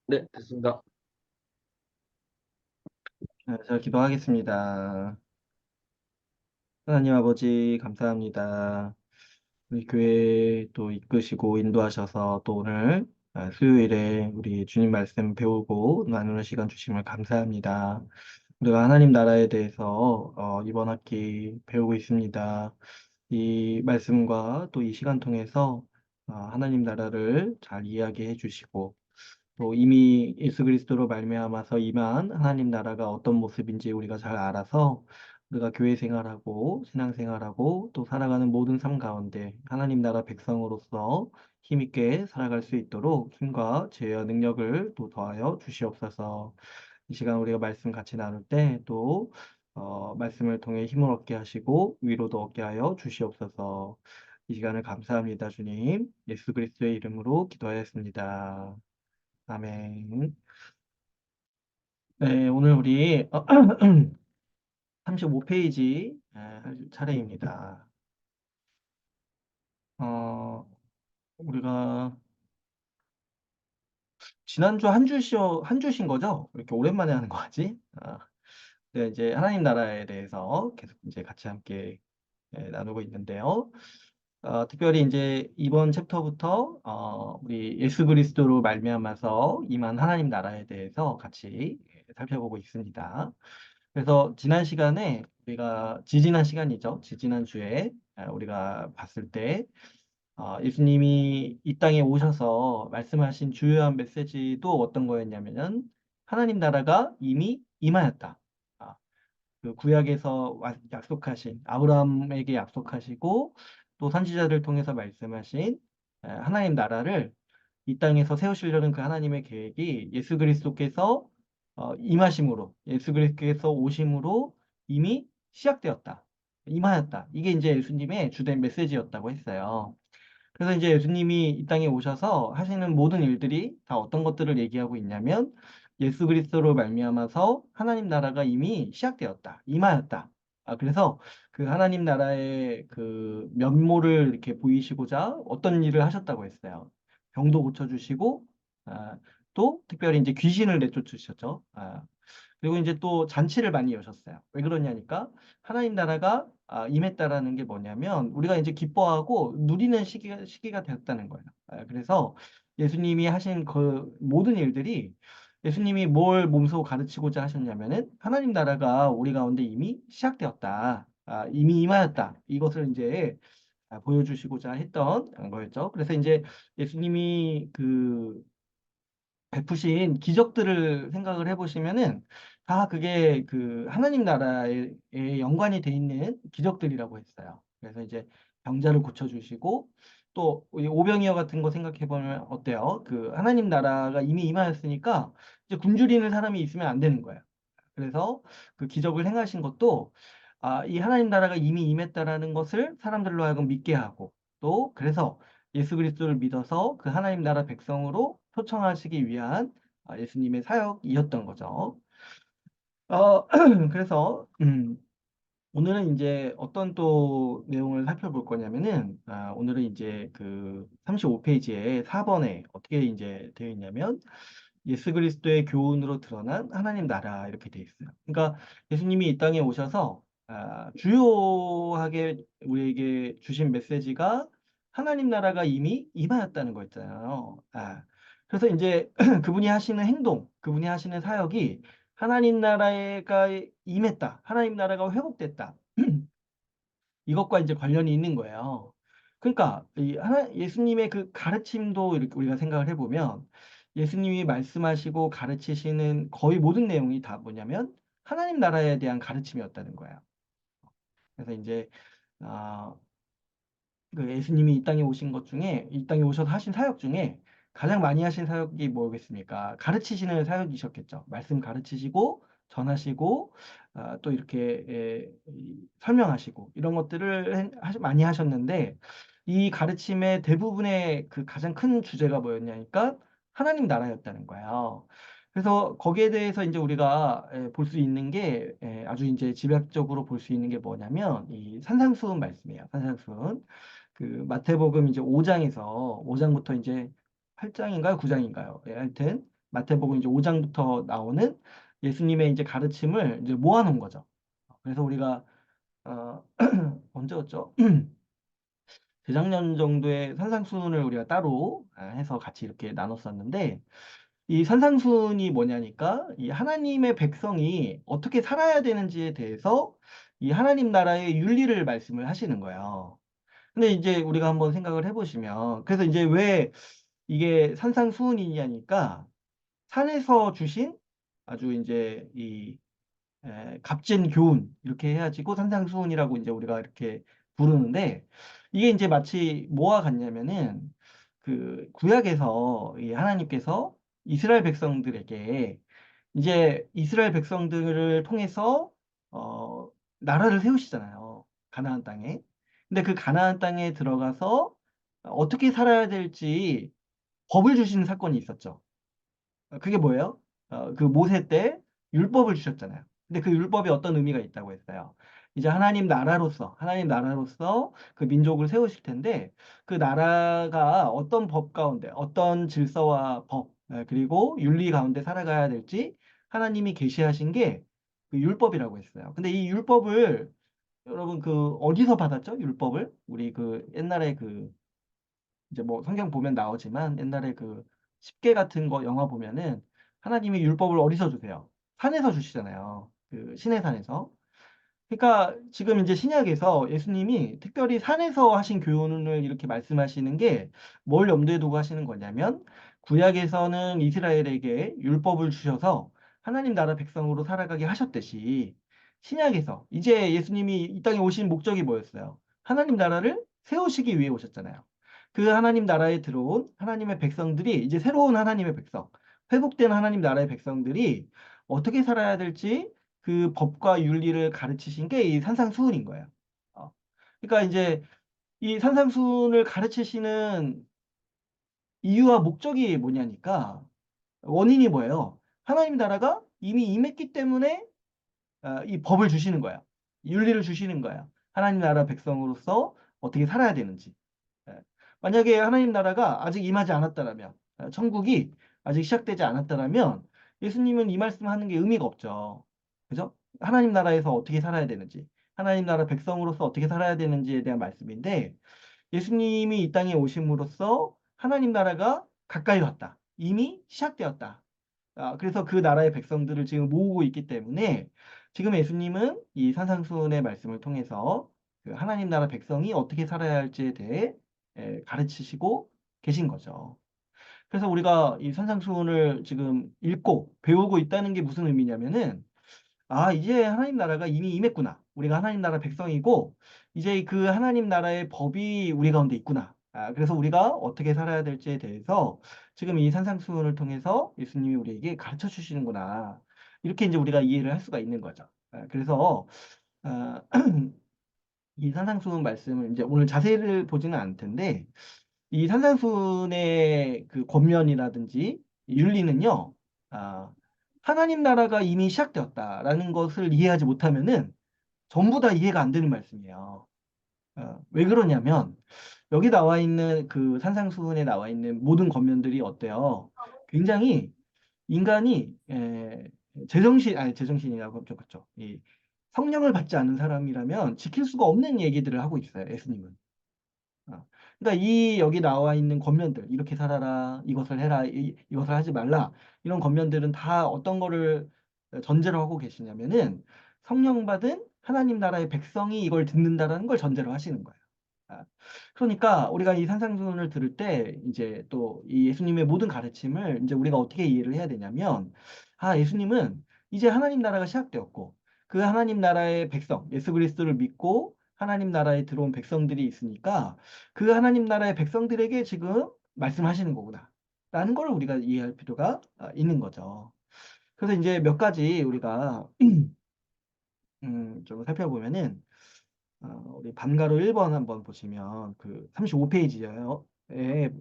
네, 됐습니다. 제가 기도하겠습니다. 하나님 아버지, 감사합니다. 우리 교회 또 이끄시고 인도하셔서 또 오늘 수요일에 우리 주님 말씀 배우고 나누는 시간 주심을 감사합니다. 우리가 하나님 나라에 대해서 이번 학기 배우고 있습니다. 이 말씀과 또 이 시간 통해서 하나님 나라를 잘 이야기해 주시고 또 이미 예수 그리스도로 말미암아서 임한 하나님 나라가 어떤 모습인지 우리가 잘 알아서 우리가 교회 생활하고 신앙 생활하고 또 살아가는 모든 삶 가운데 하나님 나라 백성으로서 힘있게 살아갈 수 있도록 힘과 지혜와 능력을 또 더하여 주시옵소서. 이 시간 우리가 말씀 같이 나눌 때 또 말씀을 통해 힘을 얻게 하시고 위로도 얻게 하여 주시옵소서. 이 시간을 감사합니다, 주님. 예수 그리스도의 이름으로 기도하였습니다. 아멘. 네, 오늘 우리 35페이지 할 차례입니다. 어, 우리가 지난주 한 주신 거죠? 왜 이렇게 오랜만에 하는 거지? 네, 이제 하나님 나라에 대해서 계속 이제 같이 함께 나누고 있는데요. 특별히 이제 이번 챕터부터 우리 예수 그리스도로 말미암아서 임한 하나님 나라에 대해서 같이 살펴보고 있습니다. 그래서 지난 시간에 우리가 지지난 시간이죠. 지지난 주에 우리가 봤을 때 예수님이 이 땅에 오셔서 말씀하신 주요한 메시지도 어떤 거였냐면은 하나님 나라가 이미 임하였다. 아, 그 구약에서 약속하신 아브라함에게 약속하시고 또 선지자를 통해서 말씀하신 하나님 나라를 이 땅에서 세우시려는 그 하나님의 계획이 예수 그리스도께서 임하심으로 예수 그리스도께서 오심으로 이미 시작되었다. 임하였다. 이게 이제 예수님의 주된 메시지였다고 했어요. 그래서 이제 예수님이 이 땅에 오셔서 하시는 모든 일들이 다 어떤 것들을 얘기하고 있냐면 예수 그리스도로 말미암아서 하나님 나라가 이미 시작되었다. 임하였다. 그래서 그 하나님 나라의 그 면모를 이렇게 보이시고자 어떤 일을 하셨다고 했어요. 병도 고쳐주시고, 또 특별히 이제 귀신을 내쫓으셨죠. 그리고 이제 또 잔치를 많이 여셨어요. 왜 그러냐니까 하나님 나라가 임했다라는 게 뭐냐면 우리가 이제 기뻐하고 누리는 시기가 되었다는 거예요. 그래서 예수님이 하신 그 모든 일들이 예수님이 뭘 몸소 가르치고자 하셨냐면은 하나님 나라가 우리 가운데 이미 시작되었다. 이미 임하였다. 이것을 이제 보여주시고자 했던 거였죠. 그래서 이제 예수님이 그 베푸신 기적들을 생각을 해보시면은 다 그게 그 하나님 나라에 연관이 돼 있는 기적들이라고 했어요. 그래서 이제 병자를 고쳐주시고 또 이 오병이어 같은 거 생각해보면 어때요? 그 하나님 나라가 이미 임하였으니까 이제 굶주리는 사람이 있으면 안 되는 거예요. 그래서 그 기적을 행하신 것도 이 하나님 나라가 이미 임했다라는 것을 사람들로 하여금 믿게 하고 또 그래서 예수 그리스도를 믿어서 그 하나님 나라 백성으로 초청하시기 위한 예수님의 사역이었던 거죠. 그래서 오늘은 이제 어떤 또 내용을 살펴볼 거냐면은 오늘은 이제 그 35페이지에 4번에 어떻게 이제 되어 있냐면 예수 그리스도의 교훈으로 드러난 하나님 나라 이렇게 되어 있어요. 그러니까 예수님이 이 땅에 오셔서 주요하게 우리에게 주신 메시지가 하나님 나라가 이미 임하였다는 거였잖아요. 그래서 이제 그분이 하시는 행동, 그분이 하시는 사역이 하나님 나라가 임했다. 하나님 나라가 회복됐다. 이것과 이제 관련이 있는 거예요. 그러니까 예수님의 그 가르침도 이렇게 우리가 생각을 해보면 예수님이 말씀하시고 가르치시는 거의 모든 내용이 다 뭐냐면 하나님 나라에 대한 가르침이었다는 거예요. 그래서 이제 아, 그 예수님이 이 땅에 오신 것 중에 이 땅에 오셔서 하신 사역 중에 가장 많이 하신 사역이 뭐겠습니까? 가르치시는 사역이셨겠죠. 말씀 가르치시고 전하시고 또 이렇게 설명하시고 이런 것들을 많이 하셨는데 이 가르침의 대부분의 그 가장 큰 주제가 뭐였냐니까 하나님 나라였다는 거예요. 그래서 거기에 대해서 이제 우리가 볼 수 있는 게 아주 이제 집약적으로 볼 수 있는 게 뭐냐면 이 산상수훈 말씀이에요. 산상수훈. 그 마태복음 이제 5장에서 5장부터 이제 8장인가요? 9장인가요? 하여튼 마태복음 이제 5장부터 나오는 예수님의 이제 가르침을 이제 모아놓은 거죠. 그래서 우리가 언제였죠? 재작년 정도에 산상수훈을 우리가 따로 해서 같이 이렇게 나눴었는데 이 산상수훈이 뭐냐니까 이 하나님의 백성이 어떻게 살아야 되는지에 대해서 이 하나님 나라의 윤리를 말씀을 하시는 거예요. 근데 이제 우리가 한번 생각을 해보시면 그래서 이제 왜 이게 산상수훈이냐니까 산에서 주신 아주 이제 이 값진 교훈 이렇게 해가지고 산상수훈이라고 이제 우리가 이렇게 부르는데 이게 이제 마치 뭐와 같냐면은 그 구약에서 이 하나님께서 이스라엘 백성들에게 이제 이스라엘 백성들을 통해서 어 나라를 세우시잖아요. 가나안 땅에. 근데 그 가나안 땅에 들어가서 어떻게 살아야 될지 법을 주시는 사건이 있었죠. 그게 뭐예요? 그 모세 때 율법을 주셨잖아요. 근데 그 율법이 어떤 의미가 있다고 했어요. 이제 하나님 나라로서 그 민족을 세우실 텐데 그 나라가 어떤 법 가운데, 어떤 질서와 법, 그리고 윤리 가운데 살아가야 될지 하나님이 계시하신 게 그 율법이라고 했어요. 근데 이 율법을 여러분 그 어디서 받았죠? 율법을? 우리 그 옛날에 그 이제 뭐 성경 보면 나오지만 옛날에 그 십계 같은 거 영화 보면은 하나님이 율법을 어디서 주세요? 산에서 주시잖아요. 그 시내 산에서. 그러니까 지금 이제 신약에서 예수님이 특별히 산에서 하신 교훈을 이렇게 말씀하시는 게 뭘 염두에 두고 하시는 거냐면 구약에서는 이스라엘에게 율법을 주셔서 하나님 나라 백성으로 살아가게 하셨듯이 신약에서 이제 예수님이 이 땅에 오신 목적이 뭐였어요? 하나님 나라를 세우시기 위해 오셨잖아요. 그 하나님 나라에 들어온 하나님의 백성들이 이제 새로운 하나님의 백성, 회복된 하나님 나라의 백성들이 어떻게 살아야 될지 그 법과 윤리를 가르치신 게 이 산상수훈인 거예요. 어. 그러니까 이제 이 산상수훈을 가르치시는 이유와 목적이 뭐냐니까 원인이 뭐예요? 하나님 나라가 이미 임했기 때문에 이 법을 주시는 거야. 윤리를 주시는 거야. 하나님 나라 백성으로서 어떻게 살아야 되는지. 예. 만약에 하나님 나라가 아직 임하지 않았다라면, 천국이 아직 시작되지 않았다라면 예수님은 이 말씀하는 게 의미가 없죠. 그죠? 하나님 나라에서 어떻게 살아야 되는지, 하나님 나라 백성으로서 어떻게 살아야 되는지에 대한 말씀인데 예수님이 이 땅에 오심으로써 하나님 나라가 가까이 왔다. 이미 시작되었다. 그래서 그 나라의 백성들을 지금 모으고 있기 때문에 지금 예수님은 이 산상수훈의 말씀을 통해서 그 하나님 나라 백성이 어떻게 살아야 할지에 대해 가르치시고 계신 거죠. 그래서 우리가 이 산상수훈을 지금 읽고 배우고 있다는 게 무슨 의미냐면은 이제 하나님 나라가 이미 임했구나. 우리가 하나님 나라 백성이고, 이제 그 하나님 나라의 법이 우리 가운데 있구나. 그래서 우리가 어떻게 살아야 될지에 대해서 지금 이 산상수훈을 통해서 예수님이 우리에게 가르쳐 주시는구나. 이렇게 이제 우리가 이해를 할 수가 있는 거죠. 그래서, 아, 이 산상수훈 말씀을 이제 오늘 자세히를 보지는 않을 텐데, 이 산상수훈의 그 권면이라든지 윤리는요, 아, 하나님 나라가 이미 시작되었다라는 것을 이해하지 못하면은 전부 다 이해가 안 되는 말씀이에요. 왜 그러냐면 여기 나와 있는 그 산상수훈에 나와 있는 모든 권면들이 어때요? 굉장히 인간이 제정신이라고 좀 그렇죠. 이 성령을 받지 않은 사람이라면 지킬 수가 없는 얘기들을 하고 있어요. 예수님은. 그러니까 이 여기 나와 있는 권면들 이렇게 살아라 이것을 해라 이것을 하지 말라 이런 권면들은 다 어떤 거를 전제로 하고 계시냐면은 성령 받은 하나님 나라의 백성이 이걸 듣는다라는 걸 전제로 하시는 거예요. 아, 그러니까 우리가 이 산상수훈을 들을 때 이제 또 이 예수님의 모든 가르침을 이제 우리가 어떻게 이해를 해야 되냐면 예수님은 이제 하나님 나라가 시작되었고 그 하나님 나라의 백성 예수 그리스도를 믿고 하나님 나라에 들어온 백성들이 있으니까 그 하나님 나라의 백성들에게 지금 말씀하시는 거구나. 라는 걸 우리가 이해할 필요가 있는 거죠. 그래서 이제 몇 가지 우리가 좀 살펴보면은 우리 반가로 1번 한번 보시면 그 35페이지예요.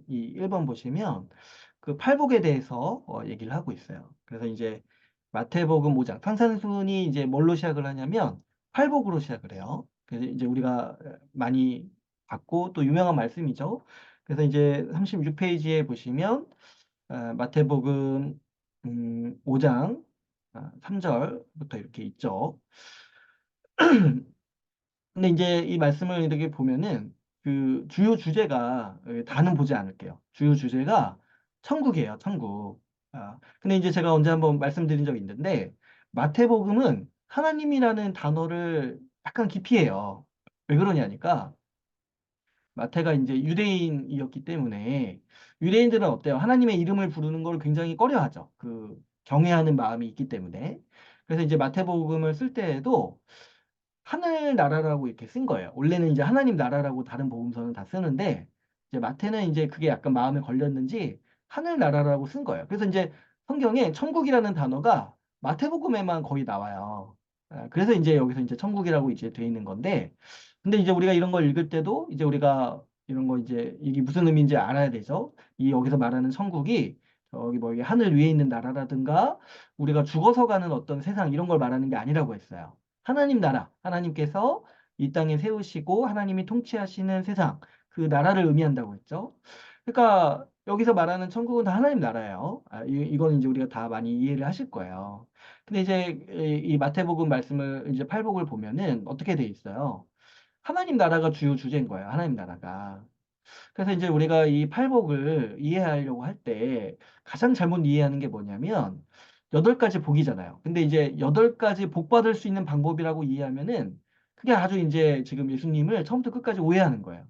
이 1번 보시면 그 팔복에 대해서 얘기를 하고 있어요. 그래서 이제 마태복음 5장 탄산순이 이제 뭘로 시작을 하냐면 팔복으로 시작을 해요. 그래서 이제 우리가 많이 봤고 또 유명한 말씀이죠. 그래서 이제 36페이지에 보시면 마태복음 5장 3절부터 이렇게 있죠. 근데 이제 이 말씀을 이렇게 보면은 그 주요 주제가 다는 보지 않을게요. 주요 주제가 천국이에요, 천국. 근데 이제 제가 언제 한번 말씀드린 적이 있는데 마태복음은 하나님이라는 단어를 약간 기피해요. 왜 그러냐니까 마태가 이제 유대인이었기 때문에 유대인들은 어때요? 하나님의 이름을 부르는 걸 굉장히 꺼려하죠. 그 경외하는 마음이 있기 때문에. 그래서 이제 마태복음을 쓸 때에도 하늘나라라고 이렇게 쓴 거예요. 원래는 이제 하나님 나라라고 다른 복음서는 다 쓰는데 이제 마태는 이제 그게 약간 마음에 걸렸는지 하늘나라라고 쓴 거예요. 그래서 이제 성경에 천국이라는 단어가 마태복음에만 거의 나와요. 그래서 이제 여기서 이제 천국이라고 이제 돼 있는 건데 근데 이제 우리가 이런 걸 읽을 때도 이제 우리가 이런 거 이제 이게 무슨 의미인지 알아야 되죠. 이 여기서 말하는 천국이 저기 뭐 이게 하늘 위에 있는 나라라든가 우리가 죽어서 가는 어떤 세상 이런 걸 말하는 게 아니라고 했어요. 하나님 나라, 하나님께서 이 땅에 세우시고 하나님이 통치하시는 세상, 그 나라를 의미한다고 했죠. 그러니까 여기서 말하는 천국은 다 하나님 나라예요. 이건 이제 우리가 다 많이 이해를 하실 거예요. 근데 이제 이 마태복음 말씀을 이제 팔복을 보면은 어떻게 돼 있어요? 하나님 나라가 주요 주제인 거예요. 하나님 나라가. 그래서 이제 우리가 이 팔복을 이해하려고 할 때 가장 잘못 이해하는 게 뭐냐면 8가지 복이잖아요. 근데 이제 8가지 복 받을 수 있는 방법이라고 이해하면은 그게 아주 이제 지금 예수님을 처음부터 끝까지 오해하는 거예요.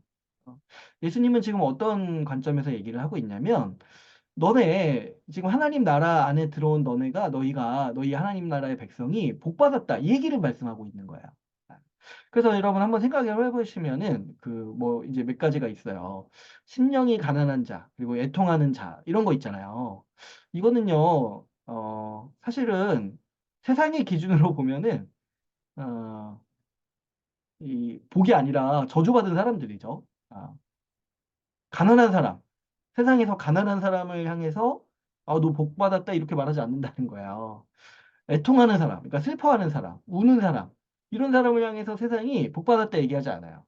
어, 예수님은 지금 어떤 관점에서 얘기를 하고 있냐면 너네 지금 하나님 나라 안에 들어온 너희가 너희 하나님 나라의 백성이 복 받았다. 이 얘기를 말씀하고 있는 거예요. 그래서 여러분 한번 생각을 해보시면은 그 뭐 이제 몇 가지가 있어요. 심령이 가난한 자, 그리고 애통하는 자, 이런 거 있잖아요. 이거는요, 사실은 세상의 기준으로 보면은, 어, 이 복이 아니라 저주받은 사람들이죠. 가난한 사람, 세상에서 가난한 사람을 향해서 너 복 받았다 이렇게 말하지 않는다는 거예요. 애통하는 사람, 그러니까 슬퍼하는 사람, 우는 사람, 이런 사람을 향해서 세상이 복 받았다 얘기하지 않아요.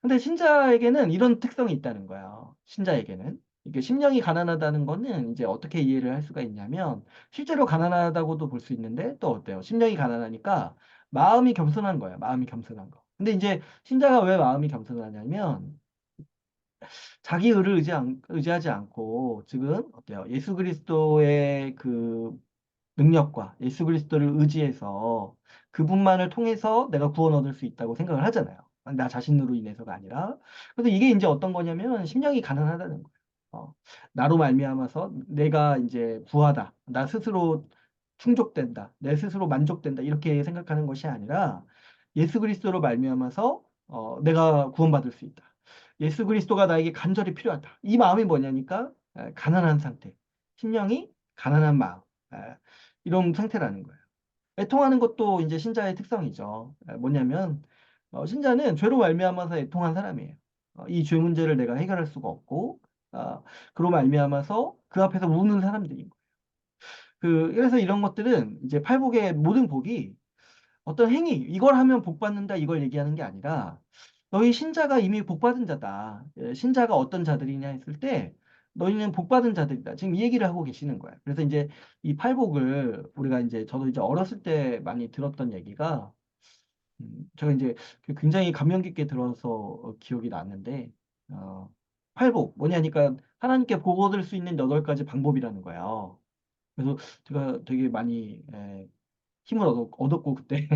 근데 신자에게는 이런 특성이 있다는 거예요. 신자에게는. 이게 심령이 가난하다는 거는 이제 어떻게 이해를 할 수가 있냐면 실제로 가난하다고도 볼 수 있는데 또 어때요? 심령이 가난하니까 마음이 겸손한 거예요. 마음이 겸손한 거. 근데 이제 신자가 왜 마음이 겸손하냐면 자기 의를 의지하지 않고 지금 어때요? 예수 그리스도의 그 능력과 예수 그리스도를 의지해서 그분만을 통해서 내가 구원 얻을 수 있다고 생각을 하잖아요. 나 자신으로 인해서가 아니라. 그래서 이게 이제 어떤 거냐면 심령이 가난하다는 거예요. 나로 말미암아서 내가 이제 부하다. 나 스스로 충족된다. 내 스스로 만족된다. 이렇게 생각하는 것이 아니라 예수 그리스도로 말미암아서 내가 구원받을 수 있다. 예수 그리스도가 나에게 간절히 필요하다. 이 마음이 뭐냐니까 가난한 상태. 심령이 가난한 마음. 에, 이런 상태라는 거예요. 애통하는 것도 이제 신자의 특성이죠. 뭐냐면 신자는 죄로 말미암아서 애통한 사람이에요. 이 죄 문제를 내가 해결할 수가 없고 그로 말미암아서 그 앞에서 우는 사람들인 거예요. 그래서 이런 것들은 이제 팔복의 모든 복이 어떤 행위, 이걸 하면 복 받는다 이걸 얘기하는 게 아니라 너희 신자가 이미 복 받은 자다. 신자가 어떤 자들이냐 했을 때 너희는 복 받은 자들이다. 지금 이 얘기를 하고 계시는 거예요. 그래서 이제 이 팔복을 우리가 이제 저도 이제 어렸을 때 많이 들었던 얘기가 제가 이제 굉장히 감명 깊게 들어서 기억이 났는데 팔복 뭐냐니까 하나님께 복 얻을 수 있는 8가지 방법이라는 거예요. 그래서 제가 되게 많이 힘을 얻었고 그때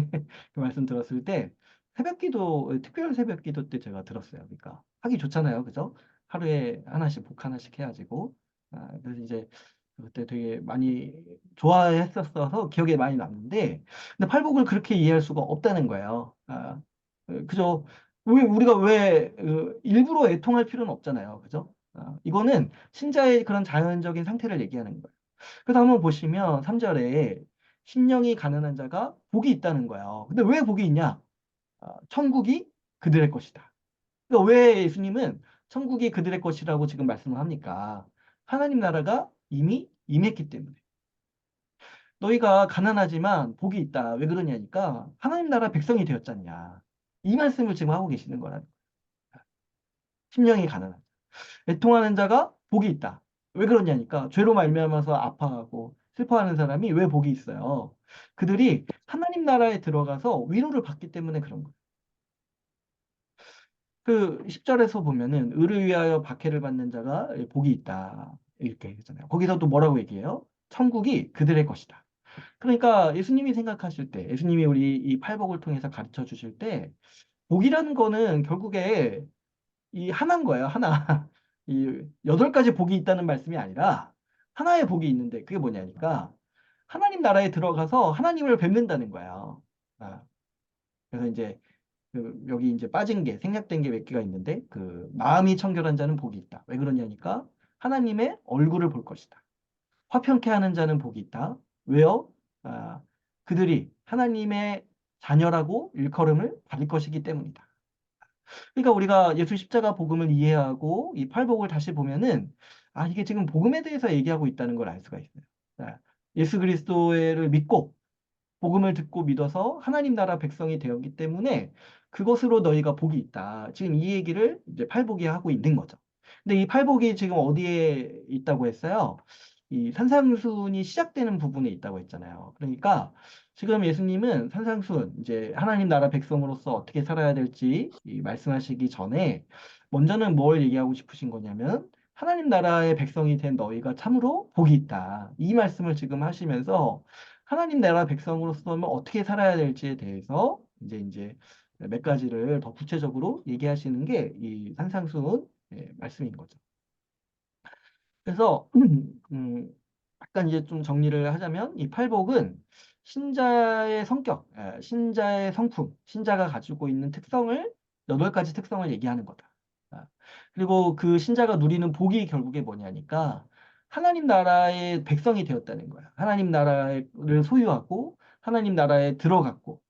그 말씀 들었을 때 새벽기도 특별 새벽기도 때 제가 들었어요. 그러니까 하기 좋잖아요, 그죠? 하루에 하나씩 복 하나씩 해가지고 그래서 이제 그때 되게 많이 좋아했었어서 기억에 많이 남는데 근데 팔복을 그렇게 이해할 수가 없다는 거예요. 그죠? 왜 우리가 왜 일부러 애통할 필요는 없잖아요, 그죠? 이거는 신자의 그런 자연적인 상태를 얘기하는 거예요. 그래서 한번 보시면 3절에 심령이 가난한 자가 복이 있다는 거예요. 근데 왜 복이 있냐? 천국이 그들의 것이다. 그러니까 왜 예수님은 천국이 그들의 것이라고 지금 말씀을 합니까? 하나님 나라가 이미 임했기 때문에. 너희가 가난하지만 복이 있다. 왜 그러냐니까 하나님 나라 백성이 되었잖냐. 이 말씀을 지금 하고 계시는 거라는 거예요. 심령이 가난한 자. 애통하는 자가 복이 있다. 왜 그러냐니까 죄로 말미암아서 아파하고 슬퍼하는 사람이 왜 복이 있어요? 그들이 하나님 나라에 들어가서 위로를 받기 때문에 그런 거예요. 그 10절에서 보면은 의를 위하여 박해를 받는 자가 복이 있다. 이렇게 했잖아요. 거기서 또 뭐라고 얘기해요? 천국이 그들의 것이다. 그러니까 예수님이 생각하실 때, 예수님이 우리 이 팔복을 통해서 가르쳐 주실 때, 복이라는 거는 결국에 이 하나인 거예요, 하나. 이 8가지 복이 있다는 말씀이 아니라 하나의 복이 있는데 그게 뭐냐니까 하나님 나라에 들어가서 하나님을 뵙는다는 거예요. 아, 그래서 이제 여기 이제 빠진 게 생략된 게 몇 개가 있는데 그 마음이 청결한 자는 복이 있다. 왜 그러냐니까 하나님의 얼굴을 볼 것이다. 화평케 하는 자는 복이 있다. 왜요? 아, 그들이 하나님의 자녀라고 일컬음을 받을 것이기 때문이다. 그러니까 우리가 예수 십자가 복음을 이해하고 이 팔복을 다시 보면은 아, 이게 지금 복음에 대해서 얘기하고 있다는 걸 알 수가 있어요. 자, 예수 그리스도를 믿고 복음을 듣고 믿어서 하나님 나라 백성이 되었기 때문에 그것으로 너희가 복이 있다. 지금 이 얘기를 이제 팔복이 하고 있는 거죠. 근데 이 팔복이 지금 어디에 있다고 했어요? 이 산상순이 시작되는 부분에 있다고 했잖아요. 그러니까 지금 예수님은 산상순, 이제 하나님 나라 백성으로서 어떻게 살아야 될지 이 말씀하시기 전에 먼저는 뭘 얘기하고 싶으신 거냐면 하나님 나라의 백성이 된 너희가 참으로 복이 있다. 이 말씀을 지금 하시면서 하나님 나라 백성으로서는 어떻게 살아야 될지에 대해서 이제 몇 가지를 더 구체적으로 얘기하시는 게 이 산상수훈 말씀인 거죠. 그래서 약간 이제 좀 정리를 하자면 이 팔복은 신자의 성격, 신자의 성품, 신자가 가지고 있는 특성을 8가지 특성을 얘기하는 거다. 아, 그리고 그 신자가 누리는 복이 결국에 뭐냐니까 하나님 나라의 백성이 되었다는 거야. 하나님 나라를 소유하고 하나님 나라에 들어갔고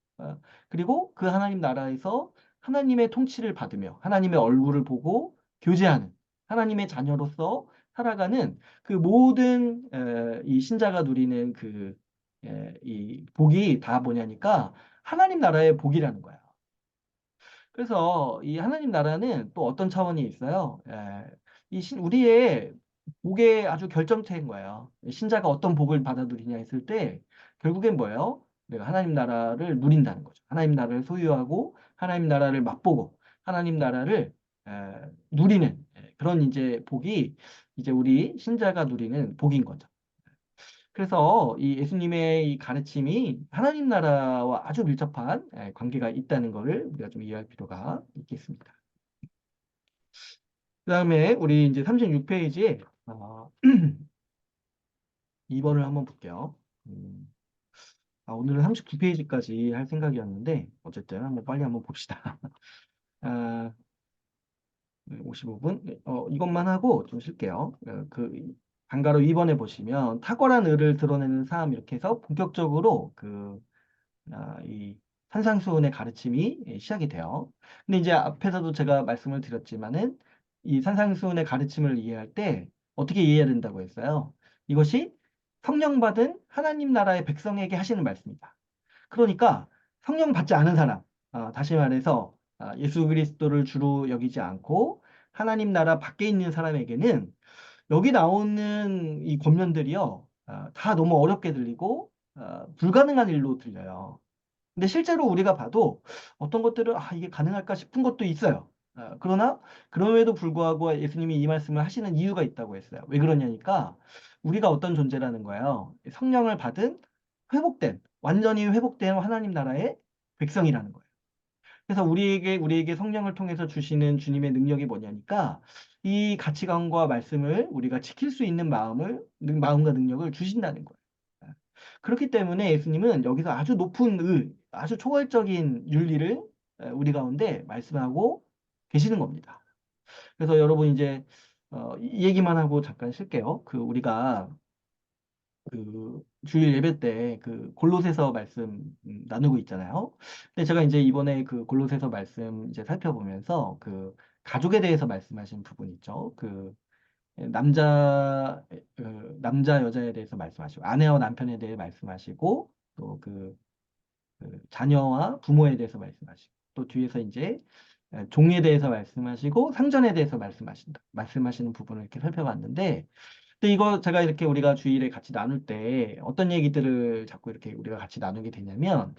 그리고 그 하나님 나라에서 하나님의 통치를 받으며 하나님의 얼굴을 보고 교제하는 하나님의 자녀로서 살아가는 그 모든 이 신자가 누리는 이 복이 다 뭐냐니까 하나님 나라의 복이라는 거야. 그래서 이 하나님 나라는 또 어떤 차원이 있어요. 우리의 복의 아주 결정체인 거예요. 신자가 어떤 복을 받아 누리냐 했을 때 결국엔 뭐예요? 내가 하나님 나라를 누린다는 거죠. 하나님 나라를 소유하고 하나님 나라를 맛보고 하나님 나라를 누리는 그런 이제 복이 이제 우리 신자가 누리는 복인 거죠. 그래서 이 예수님의 이 가르침이 하나님 나라와 아주 밀접한 관계가 있다는 것을 우리가 좀 이해할 필요가 있겠습니다. 그 다음에 우리 이제 36페이지에 2번을 한번 볼게요. 오늘은 39페이지까지 할 생각이었는데 어쨌든 한번 빨리 한번 봅시다. 아, 55분? 이것만 하고 좀 쉴게요. 단가로 2번에 보시면 탁월한 의를 드러내는 삶 이렇게 해서 본격적으로 이 산상수훈의 가르침이 시작이 돼요. 근데 이제 앞에서도 제가 말씀을 드렸지만은 이 산상수훈의 가르침을 이해할 때 어떻게 이해해야 된다고 했어요? 이것이 성령 받은 하나님 나라의 백성에게 하시는 말씀이다. 그러니까 성령 받지 않은 사람, 다시 말해서 예수 그리스도를 주로 여기지 않고 하나님 나라 밖에 있는 사람에게는 여기 나오는 이 권면들이요, 다 너무 어렵게 들리고 불가능한 일로 들려요. 근데 실제로 우리가 봐도 어떤 것들은 이게 가능할까 싶은 것도 있어요. 그러나 그럼에도 불구하고 예수님이 이 말씀을 하시는 이유가 있다고 했어요. 왜 그러냐니까 우리가 어떤 존재라는 거예요. 성령을 받은 완전히 회복된 하나님 나라의 백성이라는 거예요. 그래서 우리에게 성령을 통해서 주시는 주님의 능력이 뭐냐니까 이 가치관과 말씀을 우리가 지킬 수 있는 마음과 능력을 주신다는 거예요. 그렇기 때문에 예수님은 여기서 아주 높은 아주 초월적인 윤리를 우리 가운데 말씀하고 계시는 겁니다. 그래서 여러분 이제 이 얘기만 하고 잠깐 쉴게요. 우리가 주일 예배 때 골로새서 말씀 나누고 있잖아요. 근데 제가 이제 이번에 골로새서 말씀 이제 살펴보면서 가족에 대해서 말씀하신 부분 있죠. 남자 여자에 대해서 말씀하시고 아내와 남편에 대해 말씀하시고 또 자녀와 부모에 대해서 말씀하시고 또 뒤에서 이제 종에 대해서 말씀하시고 상전에 대해서 말씀하시는 부분을 이렇게 살펴봤는데 근데 이거 제가 이렇게 우리가 주일에 같이 나눌 때 어떤 얘기들을 자꾸 이렇게 우리가 같이 나누게 되냐면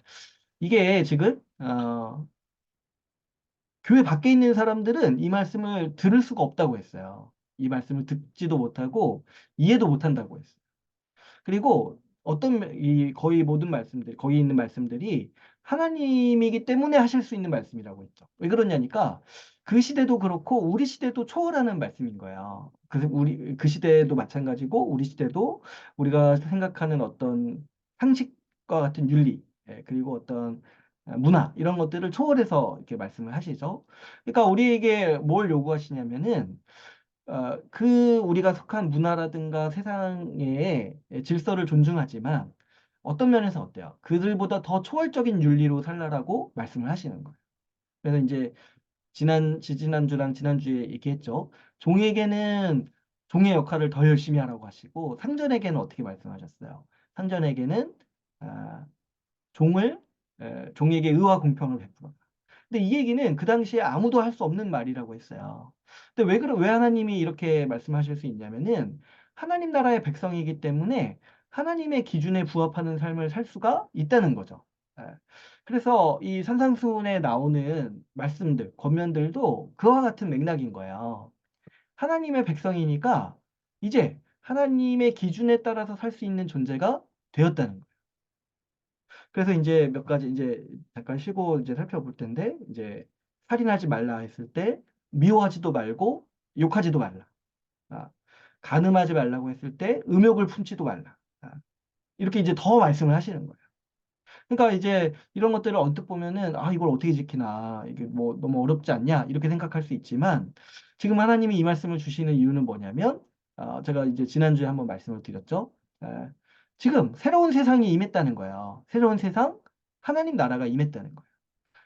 이게 지금 교회 밖에 있는 사람들은 이 말씀을 들을 수가 없다고 했어요. 이 말씀을 듣지도 못하고 이해도 못한다고 했어요. 그리고 이 거의 모든 말씀들, 거기 있는 말씀들이 하나님이기 때문에 하실 수 있는 말씀이라고 했죠. 왜 그러냐니까 그 시대도 그렇고 우리 시대도 초월하는 말씀인 거예요. 그 시대도 마찬가지고 우리 시대도 우리가 생각하는 어떤 상식과 같은 윤리, 그리고 어떤 문화 이런 것들을 초월해서 이렇게 말씀을 하시죠. 그러니까 우리에게 뭘 요구하시냐면은 우리가 속한 문화라든가 세상의 질서를 존중하지만 어떤 면에서 어때요? 그들보다 더 초월적인 윤리로 살라라고 말씀을 하시는 거예요. 그래서 이제 지난주랑 지난주에 얘기했죠. 종에게는 종의 역할을 더 열심히 하라고 하시고 상전에게는 어떻게 말씀하셨어요? 상전에게는 아, 종에게 의와 공평을 베풀어. 근데 이 얘기는 그 당시에 아무도 할 수 없는 말이라고 했어요. 근데 왜 하나님이 이렇게 말씀하실 수 있냐면은 하나님 나라의 백성이기 때문에 하나님의 기준에 부합하는 삶을 살 수가 있다는 거죠. 예. 그래서 이 산상수훈에 나오는 말씀들, 권면들도 그와 같은 맥락인 거예요. 하나님의 백성이니까 이제 하나님의 기준에 따라서 살 수 있는 존재가 되었다는 거예요. 그래서 이제 몇 가지 이제 잠깐 쉬고 이제 살펴볼 텐데 이제 살인하지 말라 했을 때 미워하지도 말고 욕하지도 말라. 아, 간음하지 말라고 했을 때 음욕을 품지도 말라. 이렇게 이제 더 말씀을 하시는 거예요. 그러니까 이제 이런 것들을 언뜻 보면은 이걸 어떻게 지키나 이게 뭐 너무 어렵지 않냐 이렇게 생각할 수 있지만 지금 하나님이 이 말씀을 주시는 이유는 뭐냐면 제가 이제 지난주에 한번 말씀을 드렸죠. 에, 지금 새로운 세상이 임했다는 거예요. 새로운 세상, 하나님 나라가 임했다는 거예요.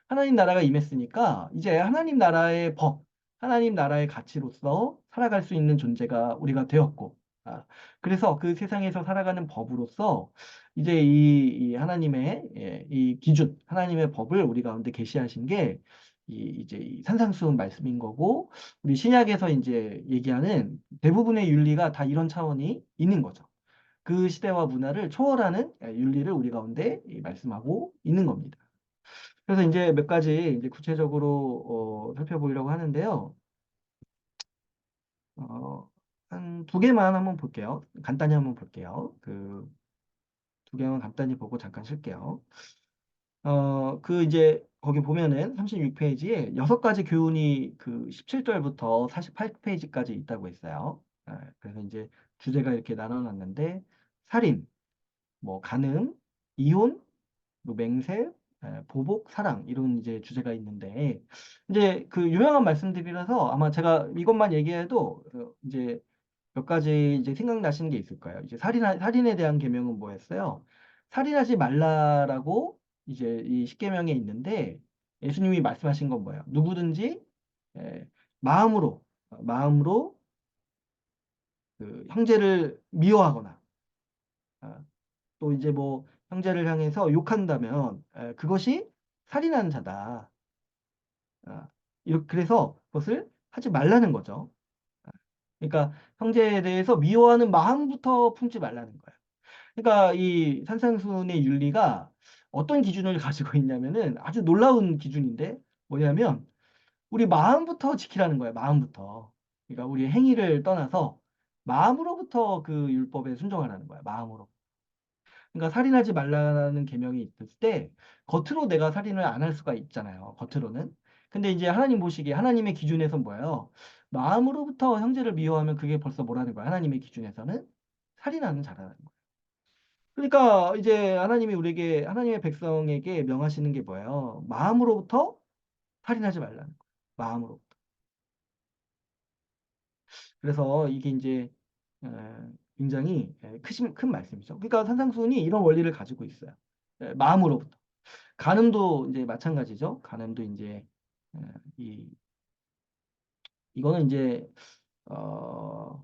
하나님 나라가 임했으니까 이제 하나님 나라의 법, 하나님 나라의 가치로서 살아갈 수 있는 존재가 우리가 되었고, 그래서 그 세상에서 살아가는 법으로서 이제 이 하나님의 이 기준, 하나님의 법을 우리 가운데 계시하신 게 이제 이 산상수훈 말씀인 거고, 우리 신약에서 이제 얘기하는 대부분의 윤리가 다 이런 차원이 있는 거죠. 그 시대와 문화를 초월하는 윤리를 우리 가운데 말씀하고 있는 겁니다. 그래서 이제 몇 가지 이제 구체적으로 살펴보려고 하는데요. 한 두 개만 한번 볼게요. 간단히 한번 볼게요. 그 두 개만 간단히 보고 잠깐 쉴게요. 이제 거기 보면은 36페이지에 여섯 가지 교훈이 그 17절부터 48페이지까지 있다고 했어요. 그래서 이제 주제가 이렇게 나눠놨는데 살인, 뭐 간음, 이혼, 뭐 맹세, 보복, 사랑 이런 이제 주제가 있는데 이제 그 유명한 말씀들이라서 아마 제가 이것만 얘기해도 이제 몇 가지 이제 생각나시는 게 있을 거예요. 이제 살인에 대한 계명은 뭐였어요? 살인하지 말라라고 이제 이 십계명에 있는데 예수님이 말씀하신 건 뭐예요? 누구든지 에, 마음으로 그 형제를 미워하거나 아, 또 이제 뭐 형제를 향해서 욕한다면 그것이 살인하는 자다. 그래서 그것을 하지 말라는 거죠. 그러니까 형제에 대해서 미워하는 마음부터 품지 말라는 거예요. 그러니까 이 산상수훈의 윤리가 어떤 기준을 가지고 있냐면은 아주 놀라운 기준인데 뭐냐면 우리 마음부터 지키라는 거예요. 마음부터. 그러니까 우리 행위를 떠나서 마음으로부터 그 율법에 순종하라는 거예요. 마음으로. 그러니까 살인하지 말라는 계명이 있을 때 겉으로 내가 살인을 안 할 수가 있잖아요. 겉으로는. 근데 이제 하나님 보시기에 하나님의 기준에선 뭐예요? 마음으로부터 형제를 미워하면 그게 벌써 뭐라는 거야? 하나님의 기준에서는 살인하는 자라는 거예요. 그러니까 이제 하나님이 우리에게 하나님의 백성에게 명하시는 게 뭐예요? 마음으로부터 살인하지 말라는 거예요. 마음으로. 그래서 이게 이제 굉장히 큰 말씀이죠. 그러니까 산상수훈이 이런 원리를 가지고 있어요. 마음으로부터. 간음도 이제 마찬가지죠. 간음도 이제 어, 이 이거는 이제 어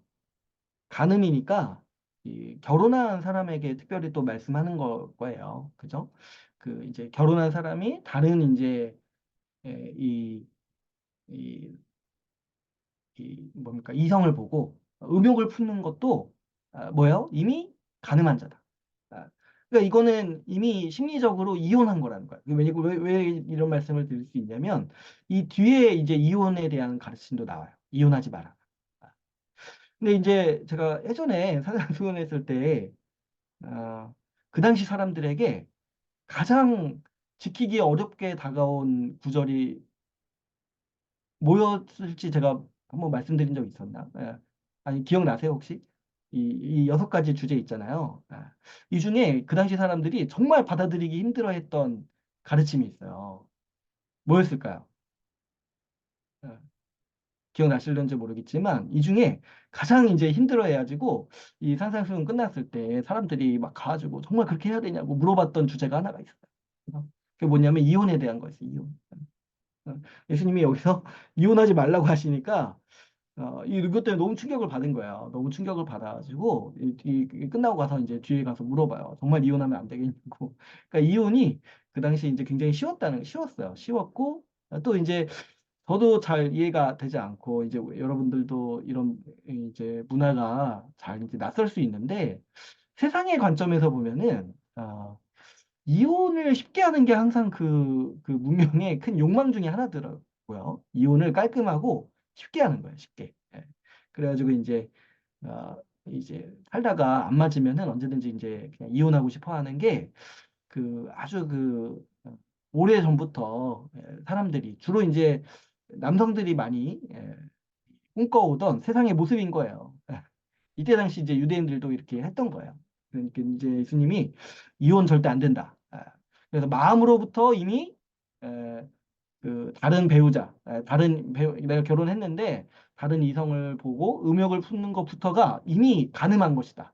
간음이니까 이 결혼한 사람에게 특별히 또 말씀하는 거예요. 그죠? 그 이제 결혼한 사람이 다른 이제 에, 이, 이, 이 뭡니까? 이성을 보고 음욕을 품는 것도 뭐예요? 이미 가늠한 자다. 아, 그러니까 이거는 이미 심리적으로 이혼한 거라는 거야. 왜 이런 말씀을 드릴 수 있냐면 이 뒤에 이제 이혼에 대한 가르침도 나와요. 이혼하지 마라. 아, 근데 이제 제가 예전에 사장수훈했을 때 그 당시 사람들에게 가장 지키기 어렵게 다가온 구절이 뭐였을지 제가 한번 말씀드린 적 있었나? 아니, 기억나세요, 혹시? 이 여섯 가지 주제 있잖아요. 이 중에 그 당시 사람들이 정말 받아들이기 힘들어했던 가르침이 있어요. 뭐였을까요? 아, 기억나실런지 모르겠지만, 이 중에 가장 이제 힘들어해가지고, 이 상상수능 끝났을 때 사람들이 막 가가지고 정말 그렇게 해야 되냐고 물어봤던 주제가 하나가 있어요. 그게 뭐냐면 이혼에 대한 거였어요, 이혼. 예수님이 여기서 이혼하지 말라고 하시니까 이것 때문에 너무 충격을 받은 거예요. 너무 충격을 받아가지고 이 끝나고 가서 이제 뒤에 가서 물어봐요. 정말 이혼하면 안 되겠냐고. 그러니까 이혼이 그 당시 이제 굉장히 쉬웠어요. 쉬웠고 또 이제 저도 잘 이해가 되지 않고 이제 여러분들도 이런 이제 문화가 잘 이제 낯설 수 있는데 세상의 관점에서 보면은 이혼을 쉽게 하는 게 항상 그 문명의 큰 욕망 중에 하나더라고요. 이혼을 깔끔하고 쉽게 하는 거예요, 쉽게. 예. 그래가지고 이제 살다가 안 맞으면은 언제든지 이제 그냥 이혼하고 싶어 하는 게 아주 오래 전부터 사람들이 주로 이제 남성들이 많이 꿈꿔오던 세상의 모습인 거예요. 이때 당시 이제 유대인들도 이렇게 했던 거예요. 그러니까 이제 예수님이 이혼 절대 안 된다. 그래서 마음으로부터 이미 에, 다른 배우자, 다른 배우, 내가 결혼했는데 다른 이성을 보고 음욕을 품는 것부터가 이미 가늠한 것이다.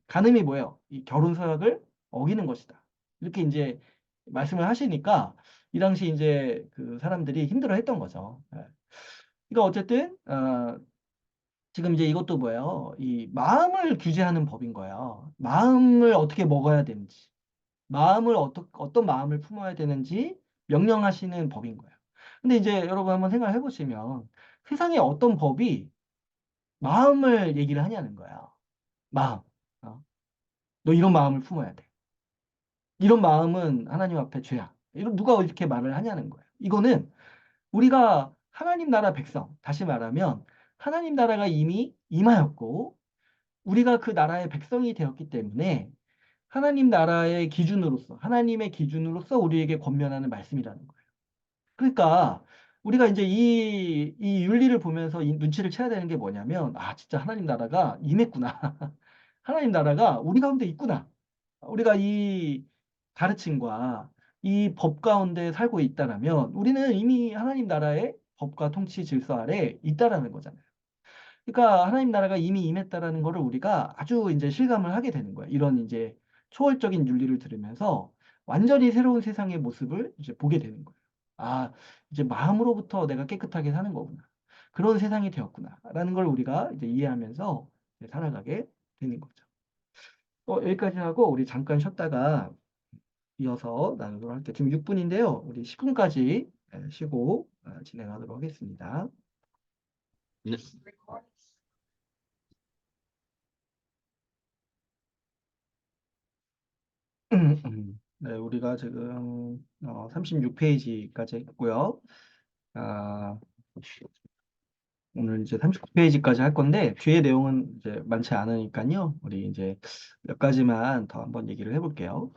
가늠이 뭐예요? 이 결혼 서약을 어기는 것이다. 이렇게 이제 말씀을 하시니까 이 당시 이제 그 사람들이 힘들어했던 거죠. 그러니까 어쨌든 지금 이제 이것도 뭐예요? 이 마음을 규제하는 법인 거예요. 마음을 어떻게 먹어야 되는지, 마음을 어떤 마음을 품어야 되는지 명령하시는 법인 거예요. 근데 이제 여러분 한번 생각해 보시면 세상에 어떤 법이 마음을 얘기를 하냐는 거예요. 마음. 어? 너 이런 마음을 품어야 돼. 이런 마음은 하나님 앞에 죄야. 이런 누가 이렇게 말을 하냐는 거예요. 이거는 우리가 하나님 나라 백성, 다시 말하면 하나님 나라가 이미 임하였고 우리가 그 나라의 백성이 되었기 때문에 하나님 나라의 기준으로서, 하나님의 기준으로서 우리에게 권면하는 말씀이라는 거예요. 그러니까 우리가 이제 이 윤리를 보면서 이 눈치를 채야 되는 게 뭐냐면, 진짜 하나님 나라가 임했구나. 하나님 나라가 우리 가운데 있구나. 우리가 이 가르침과 이 법 가운데 살고 있다라면 우리는 이미 하나님 나라의 법과 통치 질서 아래 있다라는 거잖아요. 그러니까 하나님 나라가 이미 임했다라는 거를 우리가 아주 이제 실감을 하게 되는 거예요. 이런 이제 초월적인 윤리를 들으면서 완전히 새로운 세상의 모습을 이제 보게 되는 거예요. 이제 마음으로부터 내가 깨끗하게 사는 거구나. 그런 세상이 되었구나. 라는 걸 우리가 이제 이해하면서 이제 살아가게 되는 거죠. 여기까지 하고 우리 잠깐 쉬었다가 이어서 나누도록 할게요. 지금 6분인데요. 우리 10분까지 쉬고 진행하도록 하겠습니다. 네. 네, 우리가 지금 36페이지까지 했고요. 아, 오늘 이제 39페이지까지 할 건데 뒤에 내용은 이제 많지 않으니까요. 우리 이제 몇 가지만 더 한번 얘기를 해볼게요.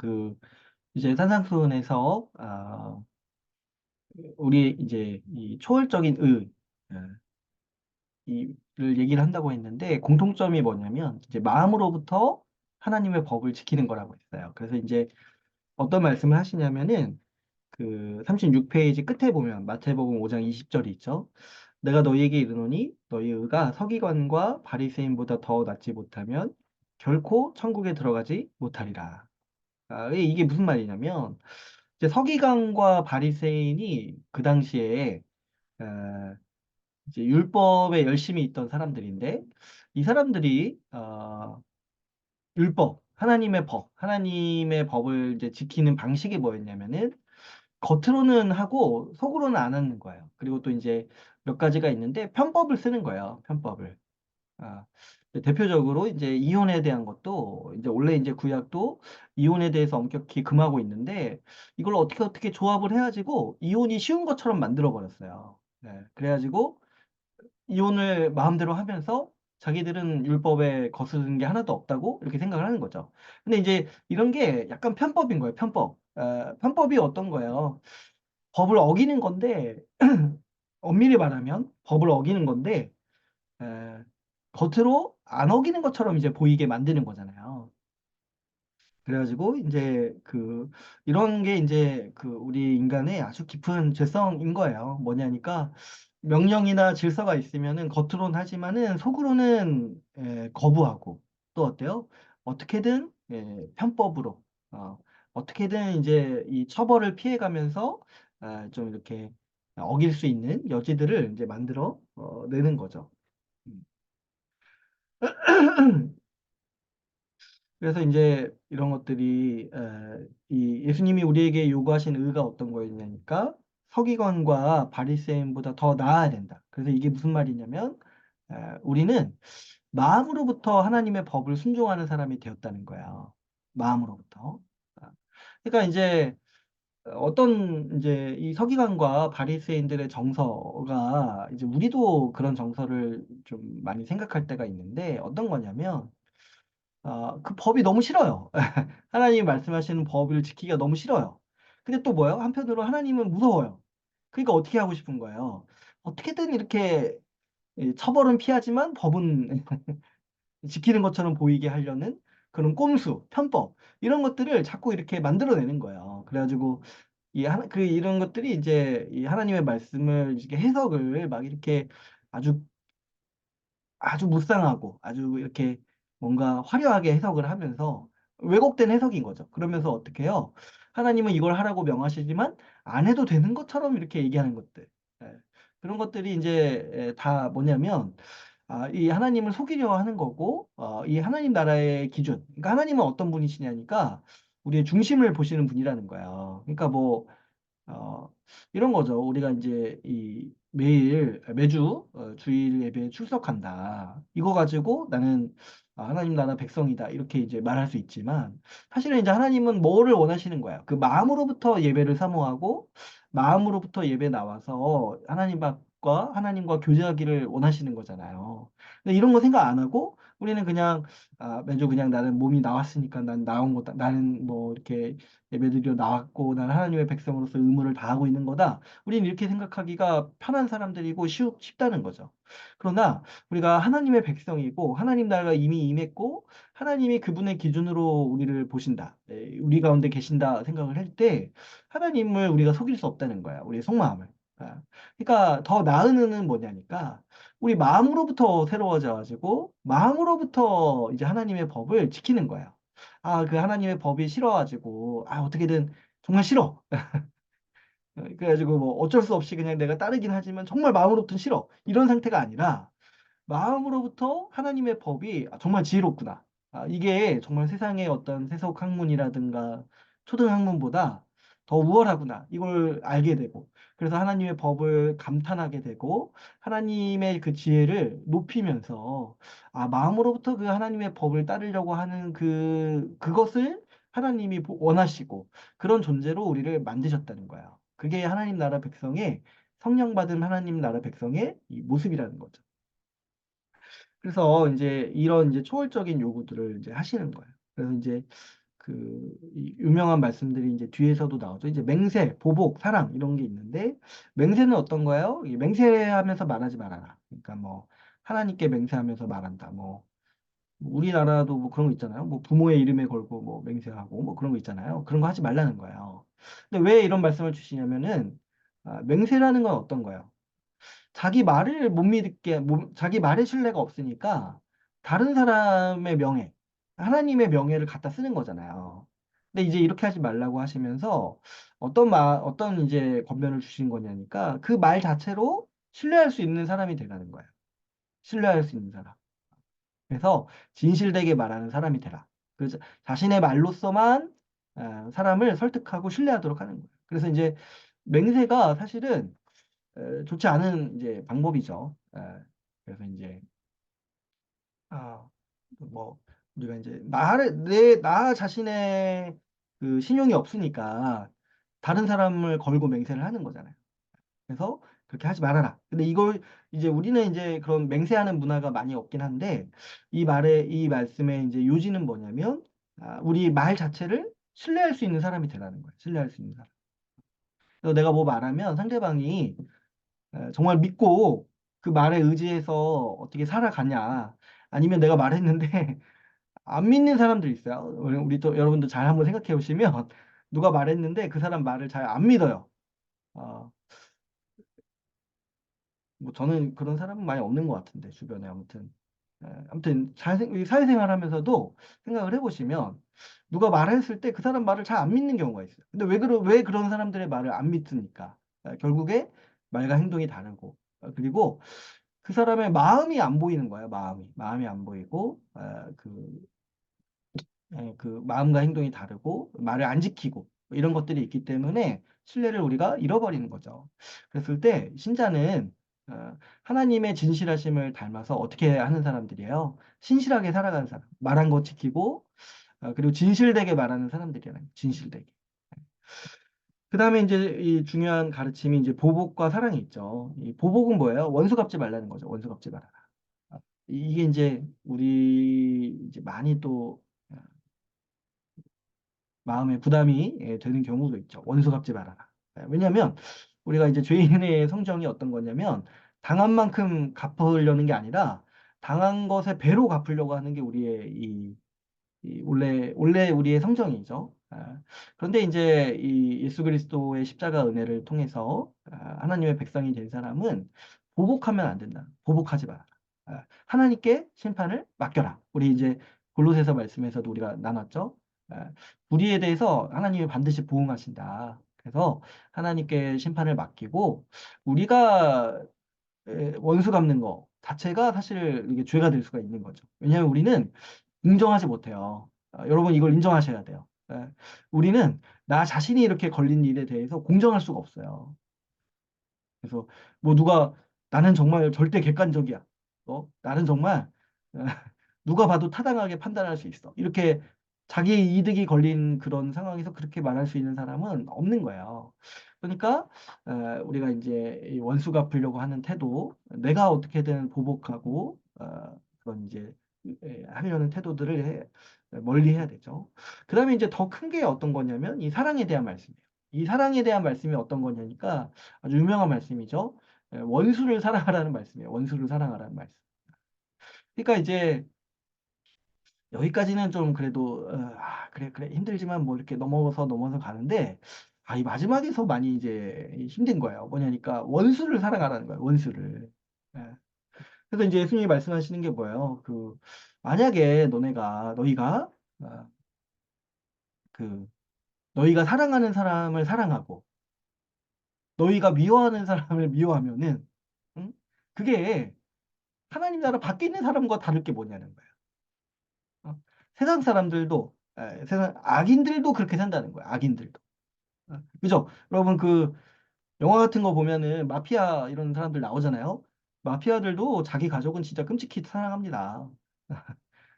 이제 산상수훈에서 우리 이제 이 초월적인 아, 이를 얘기를 한다고 했는데 공통점이 뭐냐면 이제 마음으로부터 하나님의 법을 지키는 거라고 했어요. 그래서 이제 어떤 말씀을 하시냐면은 36페이지 끝에 보면 마태복음 5장 20절이 있죠. 내가 너희에게 이르노니 너희 의가 서기관과 바리새인보다 더 낫지 못하면 결코 천국에 들어가지 못하리라. 이게 무슨 말이냐면 이제 서기관과 바리새인이 그 당시에 아, 이제 율법에 열심히 있던 사람들인데 이 사람들이 율법, 하나님의 법을 이제 지키는 방식이 뭐였냐면은 겉으로는 하고 속으로는 안 하는 거예요. 그리고 또 이제 몇 가지가 있는데 편법을 쓰는 거예요. 편법을. 아, 대표적으로 이제 이혼에 대한 것도 이제 원래 이제 구약도 이혼에 대해서 엄격히 금하고 있는데 이걸 어떻게 조합을 해가지고 이혼이 쉬운 것처럼 만들어 버렸어요. 네, 그래가지고 이혼을 마음대로 하면서 자기들은 율법에 거스르는 게 하나도 없다고 이렇게 생각을 하는 거죠. 근데 이제 이런 게 약간 편법인 거예요, 편법. 편법이 어떤 거예요? 법을 어기는 건데, 엄밀히 말하면 법을 어기는 건데, 에, 겉으로 안 어기는 것처럼 이제 보이게 만드는 거잖아요. 그래가지고 이제 이런 게 이제 우리 인간의 아주 깊은 죄성인 거예요. 뭐냐니까 명령이나 질서가 있으면은 겉으로는 하지만은 속으로는 거부하고 또 어때요? 어떻게든 편법으로 어, 어떻게든 이제 이 처벌을 피해가면서 좀 이렇게 어길 수 있는 여지들을 이제 만들어 내는 거죠. 음. 그래서 이제 이런 것들이 이 예수님이 우리에게 요구하신 의가 어떤 거였냐니까 서기관과 바리새인보다 더 나아야 된다. 그래서 이게 무슨 말이냐면 우리는 마음으로부터 하나님의 법을 순종하는 사람이 되었다는 거야. 마음으로부터. 아, 그러니까 이제 어떤 이제 이 서기관과 바리새인들의 정서가 이제 우리도 그런 정서를 좀 많이 생각할 때가 있는데 어떤 거냐면 그 법이 너무 싫어요. 하나님이 말씀하시는 법을 지키기가 너무 싫어요. 근데 또 뭐예요? 한편으로 하나님은 무서워요. 그러니까 어떻게 하고 싶은 거예요? 어떻게든 이렇게 처벌은 피하지만 법은 지키는 것처럼 보이게 하려는 그런 꼼수, 편법, 이런 것들을 자꾸 이렇게 만들어내는 거예요. 그래가지고, 이런 것들이 이제 이 하나님의 말씀을 이렇게 해석을 막 이렇게 아주 아주 무쌍하고 아주 이렇게 뭔가 화려하게 해석을 하면서 왜곡된 해석인 거죠. 그러면서 어떻게 해요? 하나님은 이걸 하라고 명하시지만 안 해도 되는 것처럼 이렇게 얘기하는 것들. 예. 그런 것들이 이제 다 뭐냐면 이 하나님을 속이려 하는 거고 이 하나님 나라의 기준. 그러니까 하나님은 어떤 분이시냐니까 우리의 중심을 보시는 분이라는 거예요. 그러니까 뭐 어, 이런 거죠. 우리가 이제 매주 주일 예배에 출석한다. 이거 가지고 나는 하나님 나라 백성이다. 이렇게 이제 말할 수 있지만 사실은 이제 하나님은 뭐를 원하시는 거야. 그 마음으로부터 예배를 사모하고 마음으로부터 예배 나와서 하나님과 교제하기를 원하시는 거잖아요. 근데 이런 거 생각 안 하고 우리는 그냥 매주 그냥 나는 몸이 나왔으니까 난 나온 거다. 나는 뭐 이렇게 예배드리러 나왔고 난 하나님의 백성으로서 의무를 다하고 있는 거다. 우리는 이렇게 생각하기가 편한 사람들이고 쉽다는 거죠. 그러나 우리가 하나님의 백성이고 하나님 나라가 이미 임했고 하나님이 그분의 기준으로 우리를 보신다. 우리 가운데 계신다 생각을 할 때 하나님을 우리가 속일 수 없다는 거야. 우리의 속마음을. 그러니까 더 나은 의는 뭐냐니까 우리 마음으로부터 새로워져 가지고 마음으로부터 이제 하나님의 법을 지키는 거예요. 그 하나님의 법이 싫어가지고, 어떻게든 정말 싫어. 그래가지고 뭐 어쩔 수 없이 그냥 내가 따르긴 하지만 정말 마음으로부터는 싫어. 이런 상태가 아니라 마음으로부터 하나님의 법이 정말 지혜롭구나. 이게 정말 세상의 어떤 세속 학문이라든가 초등 학문보다 더 우월하구나. 이걸 알게 되고. 그래서 하나님의 법을 감탄하게 되고, 하나님의 그 지혜를 높이면서, 마음으로부터 그 하나님의 법을 따르려고 하는 그것을 하나님이 원하시고, 그런 존재로 우리를 만드셨다는 거예요. 그게 하나님 나라 백성의, 성령 받은 하나님 나라 백성의 이 모습이라는 거죠. 그래서 이제 이런 이제 초월적인 요구들을 이제 하시는 거예요. 그래서 이제 이 유명한 말씀들이 이제 뒤에서도 나오죠. 이제 맹세, 보복, 사랑 이런 게 있는데 맹세는 어떤 거예요? 이 맹세하면서 말하지 말아라. 그러니까 뭐 하나님께 맹세하면서 말한다. 뭐 우리나라도 뭐 그런 거 있잖아요. 뭐 부모의 이름에 걸고 뭐 맹세하고 뭐 그런 거 있잖아요. 그런 거 하지 말라는 거예요. 근데 왜 이런 말씀을 주시냐면은 맹세라는 건 어떤 거예요? 자기 말을 못 믿게, 자기 말에 신뢰가 없으니까 다른 사람의 명예, 하나님의 명예를 갖다 쓰는 거잖아요. 근데 이제 이렇게 하지 말라고 하시면서 어떤 이제 권면을 주신 거냐니까 그 말 자체로 신뢰할 수 있는 사람이 되라는 거예요. 신뢰할 수 있는 사람. 그래서 진실되게 말하는 사람이 되라. 자신의 말로서만 사람을 설득하고 신뢰하도록 하는 거예요. 그래서 이제 맹세가 사실은 좋지 않은 이제 방법이죠. 그래서 이제 아, 뭐, 우리가 이제, 나 자신의 그 신용이 없으니까 다른 사람을 걸고 맹세를 하는 거잖아요. 그래서 그렇게 하지 말아라. 근데 이걸 이제 우리는 이제 그런 맹세하는 문화가 많이 없긴 한데, 이 말씀의 이제 요지는 뭐냐면, 우리 말 자체를 신뢰할 수 있는 사람이 되라는 거예요. 신뢰할 수 있는 사람. 그래서 내가 뭐 말하면 상대방이 정말 믿고 그 말에 의지해서 어떻게 살아가냐. 아니면 내가 말했는데 안 믿는 사람들 있어요. 우리 또 여러분도 잘 한번 생각해 보시면 누가 말했는데 그 사람 말을 잘 안 믿어요. 어, 뭐 저는 그런 사람은 많이 없는 것 같은데 주변에 아무튼 아무튼 이 사회생활 하면서도 생각을 해보시면 누가 말했을 때 그 사람 말을 잘 안 믿는 경우가 있어요. 근데 왜 그런 사람들의 말을 안 믿습니까? 결국에 말과 행동이 다르고 그리고 그 사람의 마음이 안 보이는 거예요. 마음이 안 보이고 그 마음과 행동이 다르고 말을 안 지키고 뭐 이런 것들이 있기 때문에 신뢰를 우리가 잃어버리는 거죠. 그랬을 때 신자는 하나님의 진실하심을 닮아서 어떻게 하는 사람들이에요? 신실하게 살아가는 사람, 말한 거 지키고 그리고 진실되게 말하는 사람들이잖아요. 진실되게. 그 다음에 이제 이 중요한 가르침이 이제 보복과 사랑이 있죠. 이 보복은 뭐예요? 원수 갚지 말라는 거죠. 원수 갚지 말아라. 이게 이제 우리 이제 많이 또 마음에 부담이 되는 경우도 있죠. 원수 갚지 말아라. 왜냐하면 우리가 이제 죄인의 성정이 어떤 거냐면 당한 만큼 갚으려는 게 아니라 당한 것에 배로 갚으려고 하는 게 우리의 이 원래 우리의 성정이죠. 그런데 이제 이 예수 그리스도의 십자가 은혜를 통해서 하나님의 백성이 된 사람은 보복하면 안 된다. 보복하지 마라. 하나님께 심판을 맡겨라. 우리 이제 골로새서 말씀에서도 우리가 나눴죠. 아, 불의에 대해서 하나님이 반드시 보응하신다. 그래서 하나님께 심판을 맡기고 우리가 원수 갚는 거 자체가 사실 이게 죄가 될 수가 있는 거죠. 왜냐하면 우리는 인정하지 못해요. 여러분 이걸 인정하셔야 돼요. 우리는 나 자신이 이렇게 걸린 일에 대해서 공정할 수가 없어요. 그래서 뭐 누가 나는 정말 절대 객관적이야. 나는 정말 어, 누가 봐도 타당하게 판단할 수 있어. 이렇게 자기 이득이 걸린 그런 상황에서 그렇게 말할 수 있는 사람은 없는 거예요. 그러니까 우리가 이제 이 원수 갚으려고 하는 태도, 내가 어떻게든 보복하고 그런 이제 하려는 태도들을 멀리 해야 되죠. 그다음에 이제 더 큰 게 어떤 거냐면 이 사랑에 대한 말씀이에요. 이 사랑에 대한 말씀이 어떤 거냐니까 아주 유명한 말씀이죠. 원수를 사랑하라는 말씀이에요. 원수를 사랑하라는 말씀. 그러니까 이제 여기까지는 좀 그래도 그래 힘들지만 뭐 이렇게 넘어서 가는데 이 마지막에서 많이 이제 힘든 거예요. 뭐냐니까 원수를 사랑하라는 거예요. 원수를. 예. 그래서 이제 예수님이 말씀하시는 게 뭐예요? 만약에 너희가 어, 그 너희가 사랑하는 사람을 사랑하고 너희가 미워하는 사람을 미워하면은 응? 그게 하나님 나라 밖에 있는 사람과 다를 게 뭐냐는 거예요. 세상 사람들도 세상 악인들도 그렇게 산다는 거예요. 악인들도. 그죠? 여러분 영화 같은 거 보면은 마피아 이런 사람들 나오잖아요. 마피아들도 자기 가족은 진짜 끔찍히 사랑합니다.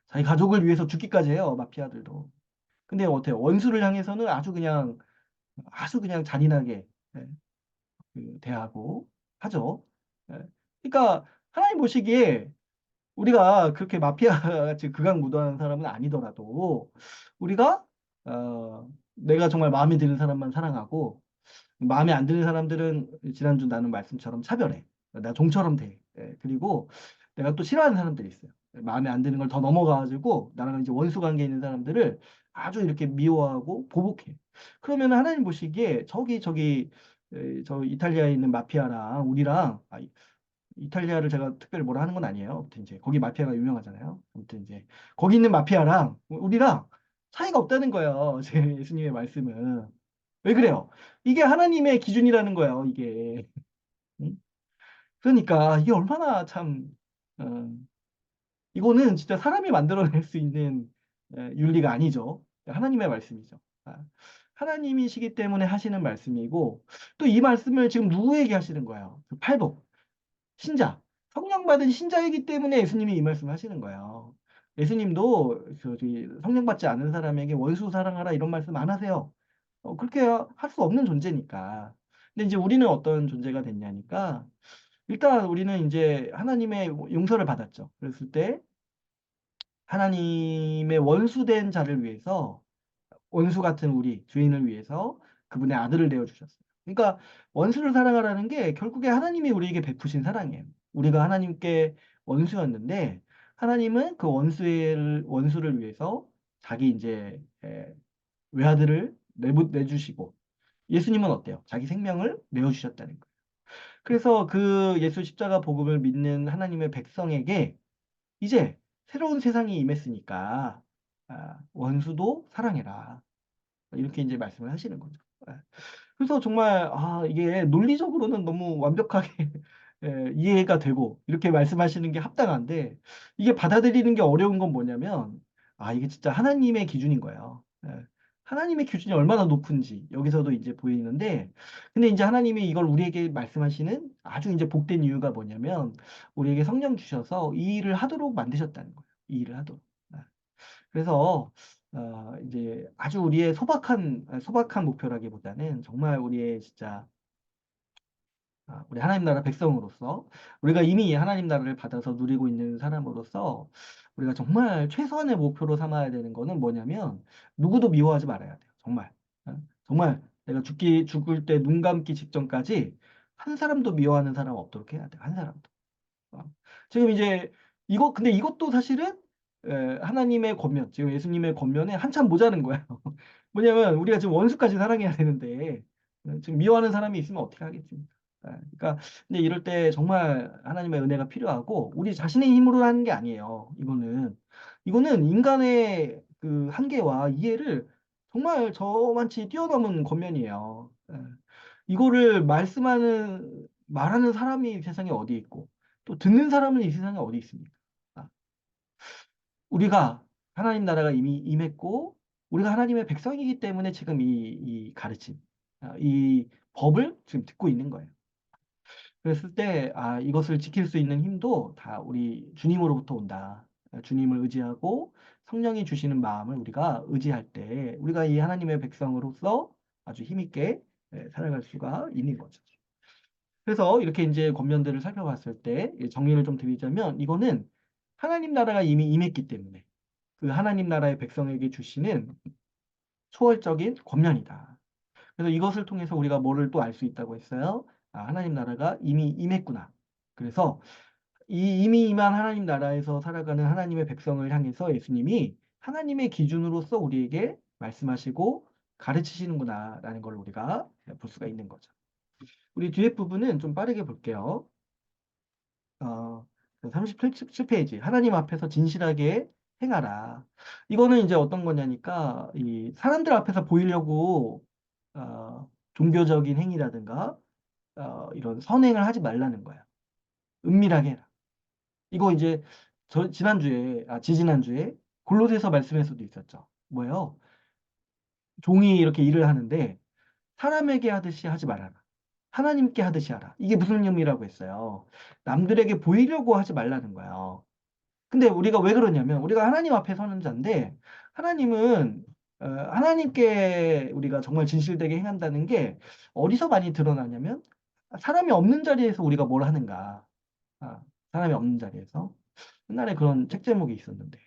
자기 가족을 위해서 죽기까지 해요. 마피아들도. 근데 어때요? 원수를 향해서는 아주 그냥 잔인하게 예, 대하고 하죠. 예. 그러니까 하나님 보시기에 우리가 그렇게 마피아 같이 극악무도한 사람은 아니더라도 우리가 내가 정말 마음에 드는 사람만 사랑하고 마음에 안 드는 사람들은 지난주 나눈 말씀처럼 차별해. 나 종처럼 돼. 그리고 내가 또 싫어하는 사람들이 있어요. 마음에 안 드는 걸 더 넘어가가지고 나랑 이제 원수 관계에 있는 사람들을 아주 이렇게 미워하고 보복해. 그러면 하나님 보시기에 저 이탈리아에 있는 마피아랑 우리랑 이탈리아를 제가 특별히 뭐라 하는 건 아니에요. 아무튼 이제 거기 마피아가 유명하잖아요. 아무튼 이제 거기 있는 마피아랑 우리랑 차이가 없다는 거예요. 제 예수님의 말씀은. 왜 그래요? 이게 하나님의 기준이라는 거예요. 이게. 응? 그러니까 이게 얼마나 참 어, 이거는 진짜 사람이 만들어낼 수 있는 윤리가 아니죠. 하나님의 말씀이죠. 하나님이시기 때문에 하시는 말씀이고 또 이 말씀을 지금 누구에게 하시는 거예요? 팔복. 신자. 성령 받은 신자이기 때문에 예수님이 이 말씀을 하시는 거예요. 예수님도 저기 성령 받지 않은 사람에게 원수 사랑하라 이런 말씀 안 하세요. 그렇게 할 수 없는 존재니까. 근데 이제 우리는 어떤 존재가 됐냐니까 일단 우리는 이제 하나님의 용서를 받았죠. 그랬을 때 하나님의 원수된 자를 위해서 원수 같은 우리 죄인을 위해서 그분의 아들을 내어 주셨어요. 그러니까 원수를 사랑하라는 게 결국에 하나님이 우리에게 베푸신 사랑이에요. 우리가 하나님께 원수였는데 하나님은 그 원수를 위해서 자기 이제 외아들을 내주시고 예수님은 어때요? 자기 생명을 내어 주셨다는 거예요. 그래서 그 예수 십자가 복음을 믿는 하나님의 백성에게 이제 새로운 세상이 임했으니까 원수도 사랑해라. 이렇게 이제 말씀을 하시는 거죠. 예. 그래서 정말 이게 논리적으로는 너무 완벽하게 이해가 되고 이렇게 말씀하시는 게 합당한데 이게 받아들이는 게 어려운 건 뭐냐면 이게 진짜 하나님의 기준인 거예요. 예. 하나님의 기준이 얼마나 높은지 여기서도 이제 보이는데 근데 이제 하나님이 이걸 우리에게 말씀하시는 아주 이제 복된 이유가 뭐냐면 우리에게 성령 주셔서 이 일을 하도록 만드셨다는 거예요. 이 일을 하도록. 예. 그래서 이제 아주 우리의 소박한 목표라기보다는 정말 우리의 진짜 우리 하나님 나라 백성으로서 우리가 이미 하나님 나라를 받아서 누리고 있는 사람으로서 우리가 정말 최소한의 목표로 삼아야 되는 거는 뭐냐면 누구도 미워하지 말아야 돼요. 정말. 정말 내가 죽을 때 눈 감기 직전까지 한 사람도 미워하는 사람 없도록 해야 돼요. 한 사람도. 어. 지금 이제 근데 이것도 사실은 하나님의 권면, 지금 예수님의 권면에 한참 모자른 거예요. 뭐냐면 우리가 지금 원수까지 사랑해야 되는데 지금 미워하는 사람이 있으면 어떻게 하겠습니까? 그러니까 근데 이럴 때 정말 하나님의 은혜가 필요하고 우리 자신의 힘으로 하는 게 아니에요. 이거는 인간의 그 한계와 이해를 정말 저만치 뛰어넘은 권면이에요. 이거를 말하는 사람이 세상에 어디 있고 또 듣는 사람은 이 세상에 어디 있습니까? 아, 우리가 하나님 나라가 이미 임했고 우리가 하나님의 백성이기 때문에 지금 이 가르침, 이 법을 지금 듣고 있는 거예요. 그랬을 때 이것을 지킬 수 있는 힘도 다 우리 주님으로부터 온다. 주님을 의지하고 성령이 주시는 마음을 우리가 의지할 때 우리가 이 하나님의 백성으로서 아주 힘있게 살아갈 수가 있는 거죠. 그래서 이렇게 이제 권면들을 살펴봤을 때 정리를 좀 드리자면 이거는 하나님 나라가 이미 임했기 때문에 그 하나님 나라의 백성에게 주시는 초월적인 권면이다. 그래서 이것을 통해서 우리가 뭐를 또 알 수 있다고 했어요? 하나님 나라가 이미 임했구나. 그래서 이 이미 임한 하나님 나라에서 살아가는 하나님의 백성을 향해서 예수님이 하나님의 기준으로서 우리에게 말씀하시고 가르치시는구나라는 걸 우리가 볼 수가 있는 거죠. 우리 뒤에 부분은 좀 빠르게 볼게요. 37페이지. 하나님 앞에서 진실하게 행하라. 이거는 이제 어떤 거냐니까, 이 사람들 앞에서 보이려고, 종교적인 행위라든가, 이런 선행을 하지 말라는 거야. 은밀하게 해라. 이거 이제, 지지난주에, 골로새서 말씀에서도 있었죠. 뭐예요? 종이 이렇게 일을 하는데, 사람에게 하듯이 하지 말아라. 하나님께 하듯이 하라. 이게 무슨 의미라고 했어요? 남들에게 보이려고 하지 말라는 거예요. 근데 우리가 왜 그러냐면 우리가 하나님 앞에 서는 자인데 하나님은 하나님께 우리가 정말 진실되게 행한다는 게 어디서 많이 드러나냐면 사람이 없는 자리에서 우리가 뭘 하는가. 아, 사람이 없는 자리에서. 옛날에 그런 책 제목이 있었는데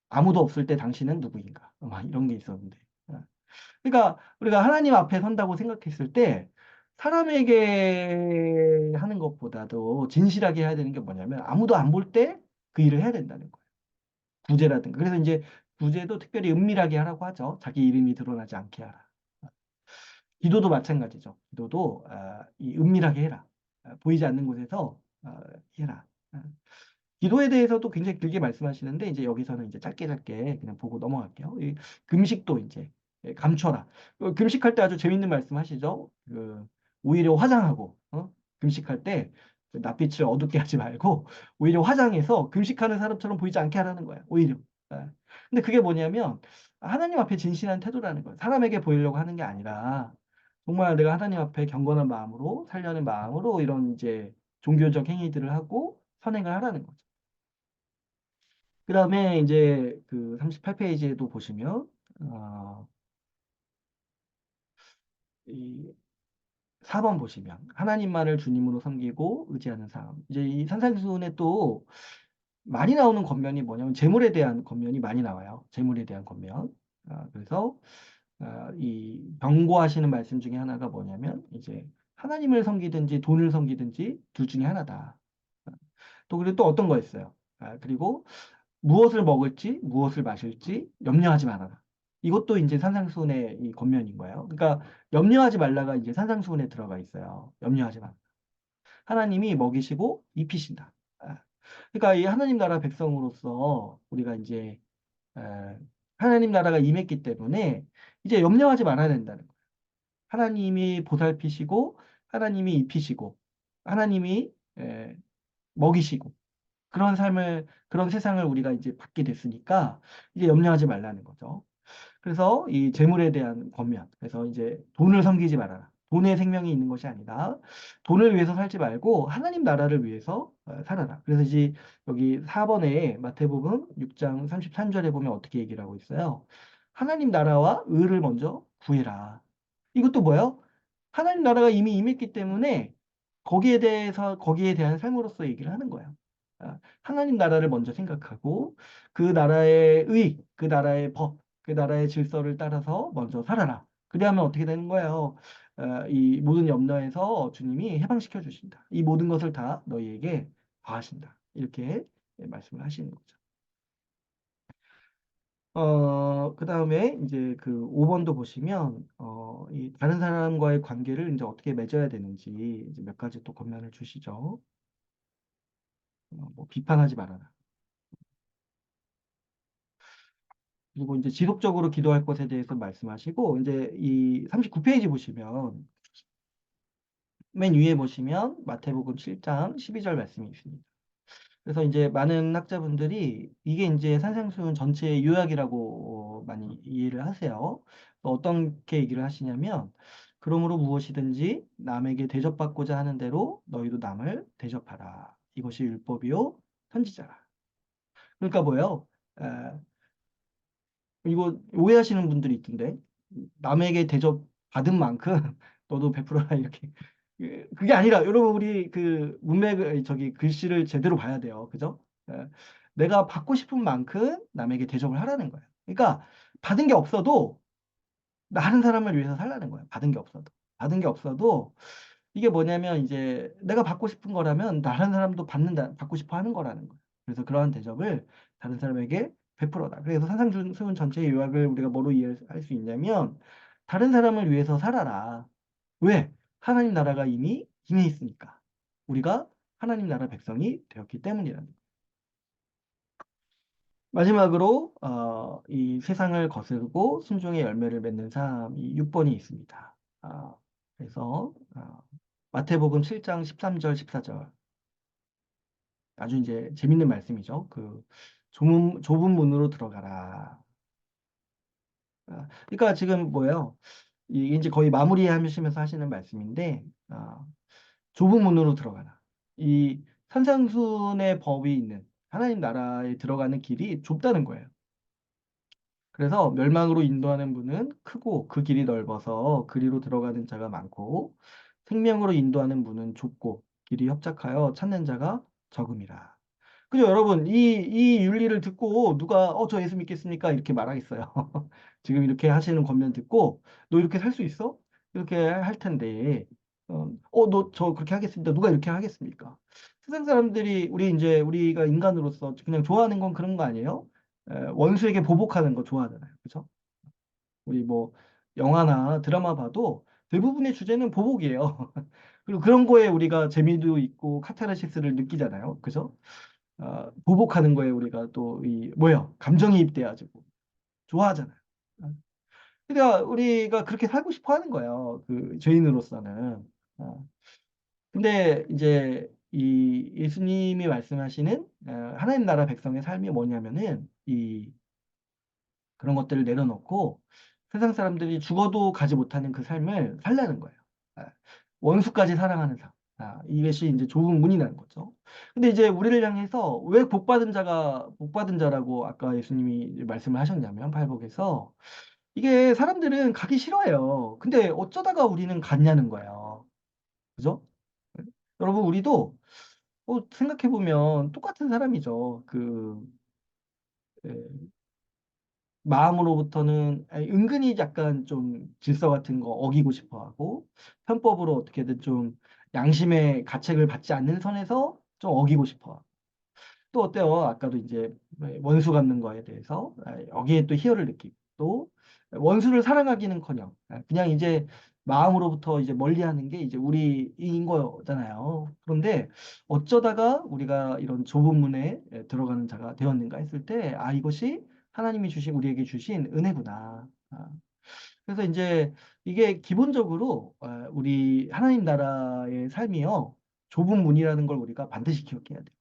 아무도 없을 때 당신은 누구인가. 막 이런 게 있었는데. 그러니까 우리가 하나님 앞에 선다고 생각했을 때 사람에게 하는 것보다도 진실하게 해야 되는 게 뭐냐면 아무도 안 볼 때 그 일을 해야 된다는 거예요. 구제라든가. 그래서 이제 구제도 특별히 은밀하게 하라고 하죠. 자기 이름이 드러나지 않게 하라. 기도도 마찬가지죠. 기도도 이 은밀하게 해라. 보이지 않는 곳에서 해라. 기도에 대해서도 굉장히 길게 말씀하시는데 이제 여기서는 이제 짧게 그냥 보고 넘어갈게요. 이 금식도 이제 감춰라. 금식할 때 아주 재밌는 말씀하시죠. 오히려 화장하고 금식할 때 낯빛을 어둡게 하지 말고 오히려 화장해서 금식하는 사람처럼 보이지 않게 하라는 거예요. 오히려. 예. 근데 그게 뭐냐면 하나님 앞에 진실한 태도라는 거예요. 사람에게 보이려고 하는 게 아니라 정말 내가 하나님 앞에 경건한 마음으로 살려는 마음으로 이런 이제 종교적 행위들을 하고 선행을 하라는 거죠. 그 다음에 이제 그 38페이지에도 보시면, 이 4번 보시면, 하나님만을 주님으로 섬기고 의지하는 삶. 이제 이 산상수훈에 또 많이 나오는 권면이 뭐냐면, 재물에 대한 권면이 많이 나와요. 재물에 대한 권면. 그래서, 이 경고하시는 말씀 중에 하나가 뭐냐면, 이제 하나님을 섬기든지 돈을 섬기든지 둘 중에 하나다. 또 그리고 또 어떤 거 있어요. 그리고 무엇을 먹을지, 무엇을 마실지 염려하지 말아라. 이것도 이제 산상수훈의 이 권면인 거예요. 그러니까 염려하지 말라가 이제 산상수훈에 들어가 있어요. 염려하지 마. 하나님이 먹이시고 입히신다. 아, 그러니까 이 하나님 나라 백성으로서 우리가 이제 에, 하나님 나라가 임했기 때문에 이제 염려하지 말아야 된다는 거예요. 하나님이 보살피시고 하나님이 입히시고 하나님이 먹이시고 그런 삶을, 그런 세상을 우리가 이제 받게 됐으니까 이제 염려하지 말라는 거죠. 그래서 이 재물에 대한 권면. 그래서 이제 돈을 섬기지 말아라. 돈에 생명이 있는 것이 아니다. 돈을 위해서 살지 말고 하나님 나라를 위해서 살아라. 그래서 이제 여기 4번에 마태복음 6장 33절에 보면 어떻게 얘기를 하고 있어요? 하나님 나라와 의를 먼저 구해라. 이것도 뭐예요? 하나님 나라가 이미 임했기 때문에 거기에 대해서, 거기에 대한 삶으로서 얘기를 하는 거예요. 하나님 나라를 먼저 생각하고 그 나라의 의, 그 나라의 법, 그 나라의 질서를 따라서 먼저 살아라. 그리하면 어떻게 되는 거예요? 이 모든 염려에서 주님이 해방시켜 주신다. 이 모든 것을 다 너희에게 더하신다. 이렇게 말씀을 하시는 거죠. 그 다음에 이제 그 5번도 보시면, 이 다른 사람과의 관계를 이제 어떻게 맺어야 되는지 이제 몇 가지 또 권면을 주시죠. 뭐 비판하지 말아라. 그리고 이제 지속적으로 기도할 것에 대해서 말씀하시고, 이제 이 39페이지 보시면, 맨 위에 보시면 마태복음 7장 12절 말씀이 있습니다. 그래서 이제 많은 학자분들이 이게 이제 산상수훈 전체의 요약이라고 많이 이해를 하세요. 어떻게 얘기를 하시냐면, 그러므로 무엇이든지 남에게 대접받고자 하는 대로 너희도 남을 대접하라. 이것이 율법이요 선지자라. 그러니까 뭐예요? 에, 이거 오해하시는 분들이 있던데, 남에게 대접받은 만큼 너도 베풀어라 이렇게. 그게 아니라 여러분, 우리 그 문맥을, 저기 글씨를 제대로 봐야 돼요. 그죠? 예. 내가 받고 싶은 만큼 남에게 대접을 하라는 거예요. 그러니까 받은 게 없어도 다른 사람을 위해서 살라는 거예요. 받은 게 없어도. 받은 게 없어도 이게 뭐냐면, 이제 내가 받고 싶은 거라면 다른 사람도 받고 싶어 하는 거라는 거예요. 그래서 그러한 대접을 다른 사람에게 베풀어라. 그래서 산상수훈 전체의 요약을 우리가 뭐로 이해할 수 있냐면, 다른 사람을 위해서 살아라. 왜? 하나님 나라가 이미 임해 있으니까. 우리가 하나님 나라 백성이 되었기 때문이라는 거예요. 마지막으로 이 세상을 거스르고 순종의 열매를 맺는 사람이 6번이 있습니다. 그래서 마태복음 7장 13절, 14절. 아주 이제 재밌는 말씀이죠. 그 좁은 문으로 들어가라. 그러니까 지금 뭐예요? 이게 이제 거의 마무리하시면서 하시는 말씀인데, 좁은 문으로 들어가라. 이 산상순의 법이 있는 하나님 나라에 들어가는 길이 좁다는 거예요. 그래서 멸망으로 인도하는 문은 크고 그 길이 넓어서 그리로 들어가는 자가 많고, 생명으로 인도하는 문은 좁고 길이 협착하여 찾는 자가 적음이라. 그죠, 여러분? 이 윤리를 듣고 누가 저 예수 믿겠습니까? 이렇게 말하겠어요. 지금 이렇게 하시는 권면 듣고 너 이렇게 살 수 있어? 이렇게 할 텐데, 너 저 그렇게 하겠습니다. 누가 이렇게 하겠습니까? 세상 사람들이, 우리가 인간으로서 그냥 좋아하는 건 그런 거 아니에요? 원수에게 보복하는 거 좋아하잖아요. 그죠? 우리 뭐 영화나 드라마 봐도 대부분의 주제는 보복이에요. 그리고 그런 거에 우리가 재미도 있고 카타르시스를 느끼잖아요. 그죠? 보복하는 거에 우리가 또 뭐야, 감정이입돼가지고 좋아하잖아요. 어, 그러니까 우리가 그렇게 살고 싶어 하는 거예요. 그 죄인으로서는. 근데 이제 이 예수님이 말씀하시는 하나님 나라 백성의 삶이 뭐냐면은 그런 것들을 내려놓고 세상 사람들이 죽어도 가지 못하는 그 삶을 살라는 거예요. 아, 원수까지 사랑하는 삶. 이것이 이제 좁은 문이라는 거죠. 근데 이제 우리를 향해서 왜 복 받은 자라고 아까 예수님이 말씀을 하셨냐면 팔복에서 이게 사람들은 가기 싫어해요. 근데 어쩌다가 우리는 갔냐는 거예요. 그죠? 여러분, 우리도 생각해보면 똑같은 사람이죠. 에, 마음으로부터는 은근히 약간 좀 질서 같은 거 어기고 싶어 하고, 편법으로 어떻게든 좀 양심의 가책을 받지 않는 선에서 좀 어기고 싶어 하고. 또 어때요? 아까도 이제 원수 갚는 거에 대해서 여기에 또 희열을 느끼고 또 원수를 사랑하기는커녕 그냥 이제 마음으로부터 이제 멀리하는 게 이제 우리인 거잖아요. 그런데 어쩌다가 우리가 이런 좁은 문에 들어가는 자가 되었는가 했을 때, 이것이 하나님이 주신 우리에게 주신 은혜구나. 그래서 이제 이게 기본적으로 우리 하나님 나라의 삶이요, 좁은 문이라는 걸 우리가 반드시 기억해야 돼요.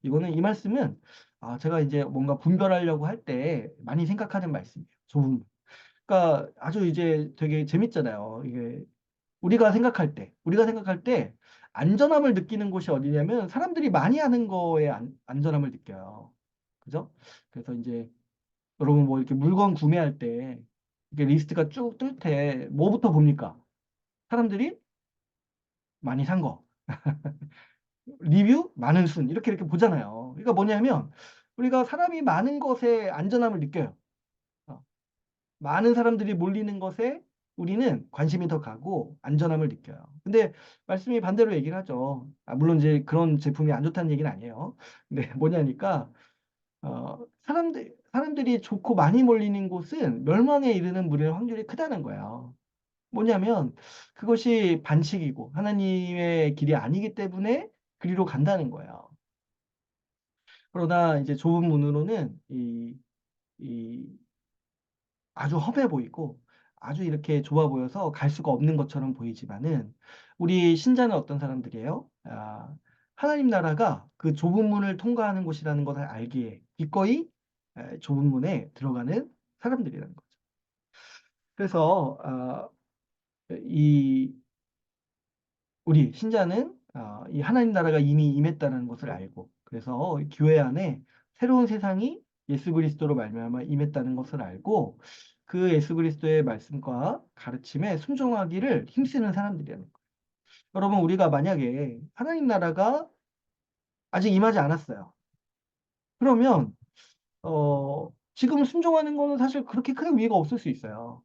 이거는 이 말씀은 제가 이제 뭔가 분별하려고 할 때 많이 생각하는 말씀이에요. 좁은 문. 그러니까 아주 이제 되게 재밌잖아요. 이게 우리가 생각할 때 안전함을 느끼는 곳이 어디냐면 사람들이 많이 하는 거에 안전함을 느껴요. 그죠? 그래서 이제 여러분 뭐 이렇게 물건 구매할 때 이게 리스트가 쭉 뜰 때 뭐부터 봅니까? 사람들이 많이 산 거. 리뷰 많은 순 이렇게 보잖아요. 그러니까 뭐냐면 우리가 사람이 많은 것에 안전함을 느껴요. 어, 많은 사람들이 몰리는 것에 우리는 관심이 더 가고 안전함을 느껴요. 근데 말씀이 반대로 얘기를 하죠. 물론 이제 그런 제품이 안 좋다는 얘기는 아니에요. 근데 뭐냐니까 사람들이 좋고 많이 몰리는 곳은 멸망에 이르는 무리의 확률이 크다는 거예요. 뭐냐면 그것이 반칙이고 하나님의 길이 아니기 때문에 그리로 간다는 거예요. 그러나 이제 좁은 문으로는 이 아주 험해 보이고 아주 이렇게 좁아 보여서 갈 수가 없는 것처럼 보이지만은 우리 신자는 어떤 사람들이에요? 하나님 나라가 그 좁은 문을 통과하는 곳이라는 것을 알기에 기꺼이 좁은 문에 들어가는 사람들이라는 거죠. 그래서 이 우리 신자는 이 하나님 나라가 이미 임했다는 것을 알고, 그래서 교회 안에 새로운 세상이 예수 그리스도로 말미암아 임했다는 것을 알고 그 예수 그리스도의 말씀과 가르침에 순종하기를 힘쓰는 사람들이라는 거예요. 여러분, 우리가 만약에 하나님 나라가 아직 임하지 않았어요. 그러면 지금 순종하는 거는 사실 그렇게 큰 의미가 없을 수 있어요.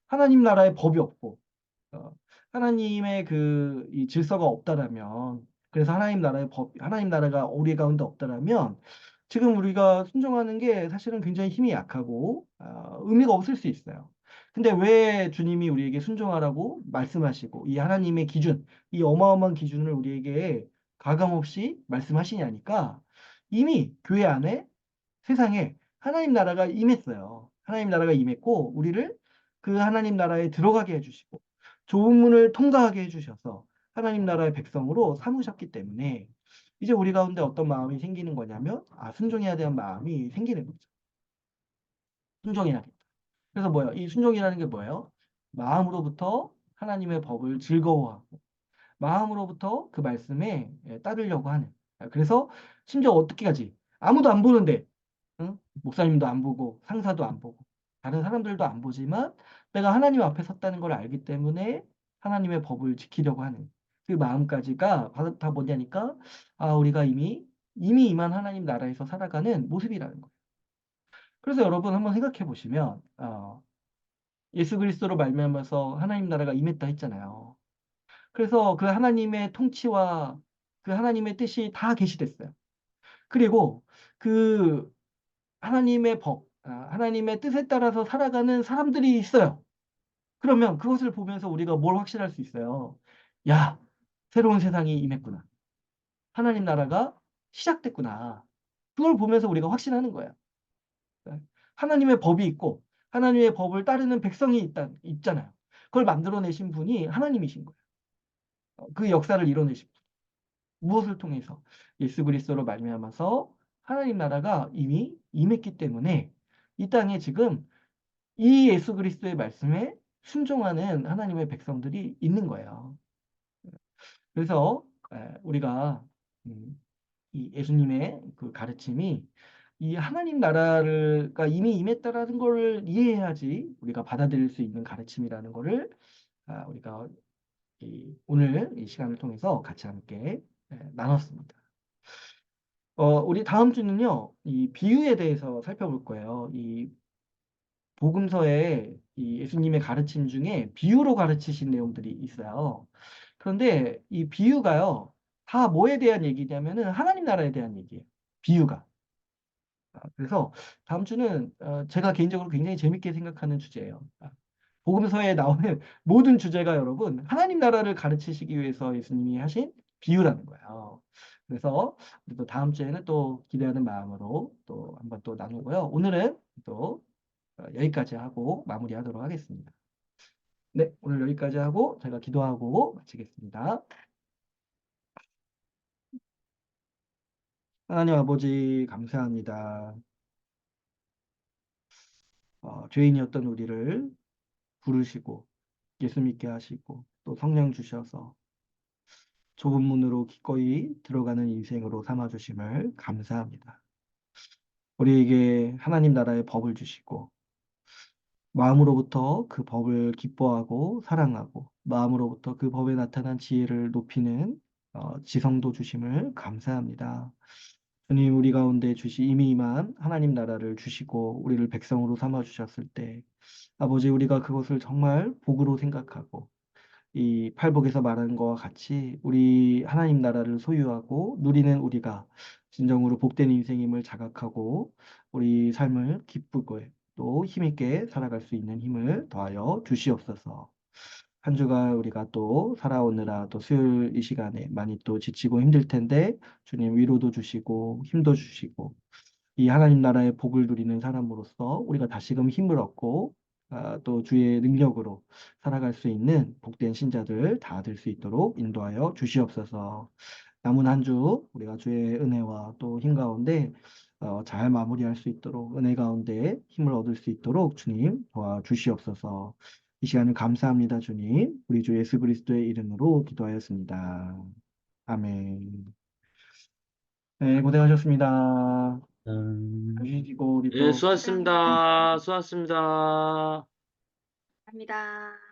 하나님 나라의 법이 없고 어, 하나님의 이 질서가 없다라면, 그래서 하나님 나라가 우리 가운데 없다라면, 지금 우리가 순종하는 게 사실은 굉장히 힘이 약하고, 의미가 없을 수 있어요. 근데 왜 주님이 우리에게 순종하라고 말씀하시고, 이 하나님의 기준, 이 어마어마한 기준을 우리에게 가감없이 말씀하시냐니까, 이미 교회 안에 세상에 하나님 나라가 임했어요. 하나님 나라가 임했고, 우리를 그 하나님 나라에 들어가게 해주시고, 좁은 문을 통과하게 해주셔서 하나님 나라의 백성으로 삼으셨기 때문에 이제 우리 가운데 어떤 마음이 생기는 거냐면, 순종해야 되는 마음이 생기는 거죠. 순종해야겠다. 그래서 뭐예요? 이 순종이라는 게 뭐예요? 마음으로부터 하나님의 법을 즐거워하고, 마음으로부터 그 말씀에 따르려고 하는. 그래서 심지어 어떻게까지 아무도 안 보는데, 응? 목사님도 안 보고 상사도 안 보고 다른 사람들도 안 보지만 내가 하나님 앞에 섰다는 걸 알기 때문에 하나님의 법을 지키려고 하는 그 마음까지가 다 뭐냐니까, 우리가 이미 임한 하나님 나라에서 살아가는 모습이라는 거예요. 그래서 여러분 한번 생각해 보시면 예수 그리스도로 말미암아서 하나님 나라가 임했다 했잖아요. 그래서 그 하나님의 통치와 그 하나님의 뜻이 다 계시됐어요. 그리고 그 하나님의 법, 하나님의 뜻에 따라서 살아가는 사람들이 있어요. 그러면 그것을 보면서 우리가 뭘 확신할 수 있어요? 야, 새로운 세상이 임했구나. 하나님 나라가 시작됐구나. 그걸 보면서 우리가 확신하는 거예요. 네. 하나님의 법이 있고 하나님의 법을 따르는 백성이 있잖아요. 그걸 만들어내신 분이 하나님이신 거예요. 그 역사를 이뤄내신 분. 무엇을 통해서? 예수 그리스도로 말미암아서 하나님 나라가 이미 임했기 때문에 이 땅에 지금 이 예수 그리스도의 말씀에 순종하는 하나님의 백성들이 있는 거예요. 그래서 우리가 음, 이 예수님의 그 가르침이 이 하나님 나라가 이미 임했다라는 걸 이해해야지 우리가 받아들일 수 있는 가르침이라는 거를 우리가 오늘 이 시간을 통해서 같이 함께 나눴습니다. 우리 다음 주는요, 이 비유에 대해서 살펴볼 거예요. 이 복음서에 이 예수님의 가르침 중에 비유로 가르치신 내용들이 있어요. 그런데 이 비유가요, 다 뭐에 대한 얘기냐면은 하나님 나라에 대한 얘기예요. 비유가. 그래서 다음 주는 제가 개인적으로 굉장히 재밌게 생각하는 주제예요. 복음서에 나오는 모든 주제가 여러분 하나님 나라를 가르치시기 위해서 예수님이 하신 비유라는 거예요. 그래서 우리 또 다음 주에는 또 기대하는 마음으로 또 한번 또 나누고요. 오늘은 또 여기까지 하고 마무리하도록 하겠습니다. 네, 오늘 여기까지 하고 제가 기도하고 마치겠습니다. 하나님 아버지 감사합니다. 죄인이었던 우리를 부르시고 예수 믿게 하시고 또 성령 주셔서 좁은 문으로 기꺼이 들어가는 인생으로 삼아주심을 감사합니다. 우리에게 하나님 나라의 법을 주시고 마음으로부터 그 법을 기뻐하고 사랑하고 마음으로부터 그 법에 나타난 지혜를 높이는 지성도 주심을 감사합니다. 주님 우리 가운데 이미 임한 하나님 나라를 주시고 우리를 백성으로 삼아 주셨을 때 아버지 우리가 그것을 정말 복으로 생각하고 이 팔복에서 말하는 것과 같이 우리 하나님 나라를 소유하고 누리는 우리가 진정으로 복된 인생임을 자각하고 우리 삶을 기쁘고 또 힘있게 살아갈 수 있는 힘을 더하여 주시옵소서. 한 주간 우리가 또 살아오느라 또 수요일 이 시간에 많이 또 지치고 힘들 텐데 주님 위로도 주시고 힘도 주시고 이 하나님 나라의 복을 누리는 사람으로서 우리가 다시금 힘을 얻고 또 주의 능력으로 살아갈 수 있는 복된 신자들 다 될 수 있도록 인도하여 주시옵소서. 남은 한 주 우리가 주의 은혜와 또 힘 가운데 잘 마무리할 수 있도록 은혜 가운데 힘을 얻을 수 있도록 주님 도와주시옵소서. 이 시간을 감사합니다, 주님. 우리 주 예수 그리스도의 이름으로 기도하였습니다. 아멘. 네, 고생하셨습니다. 음, 주시고 우리 예, 또 감사합니다. 수고하셨습니다. 수고하셨습니다. 감사합니다.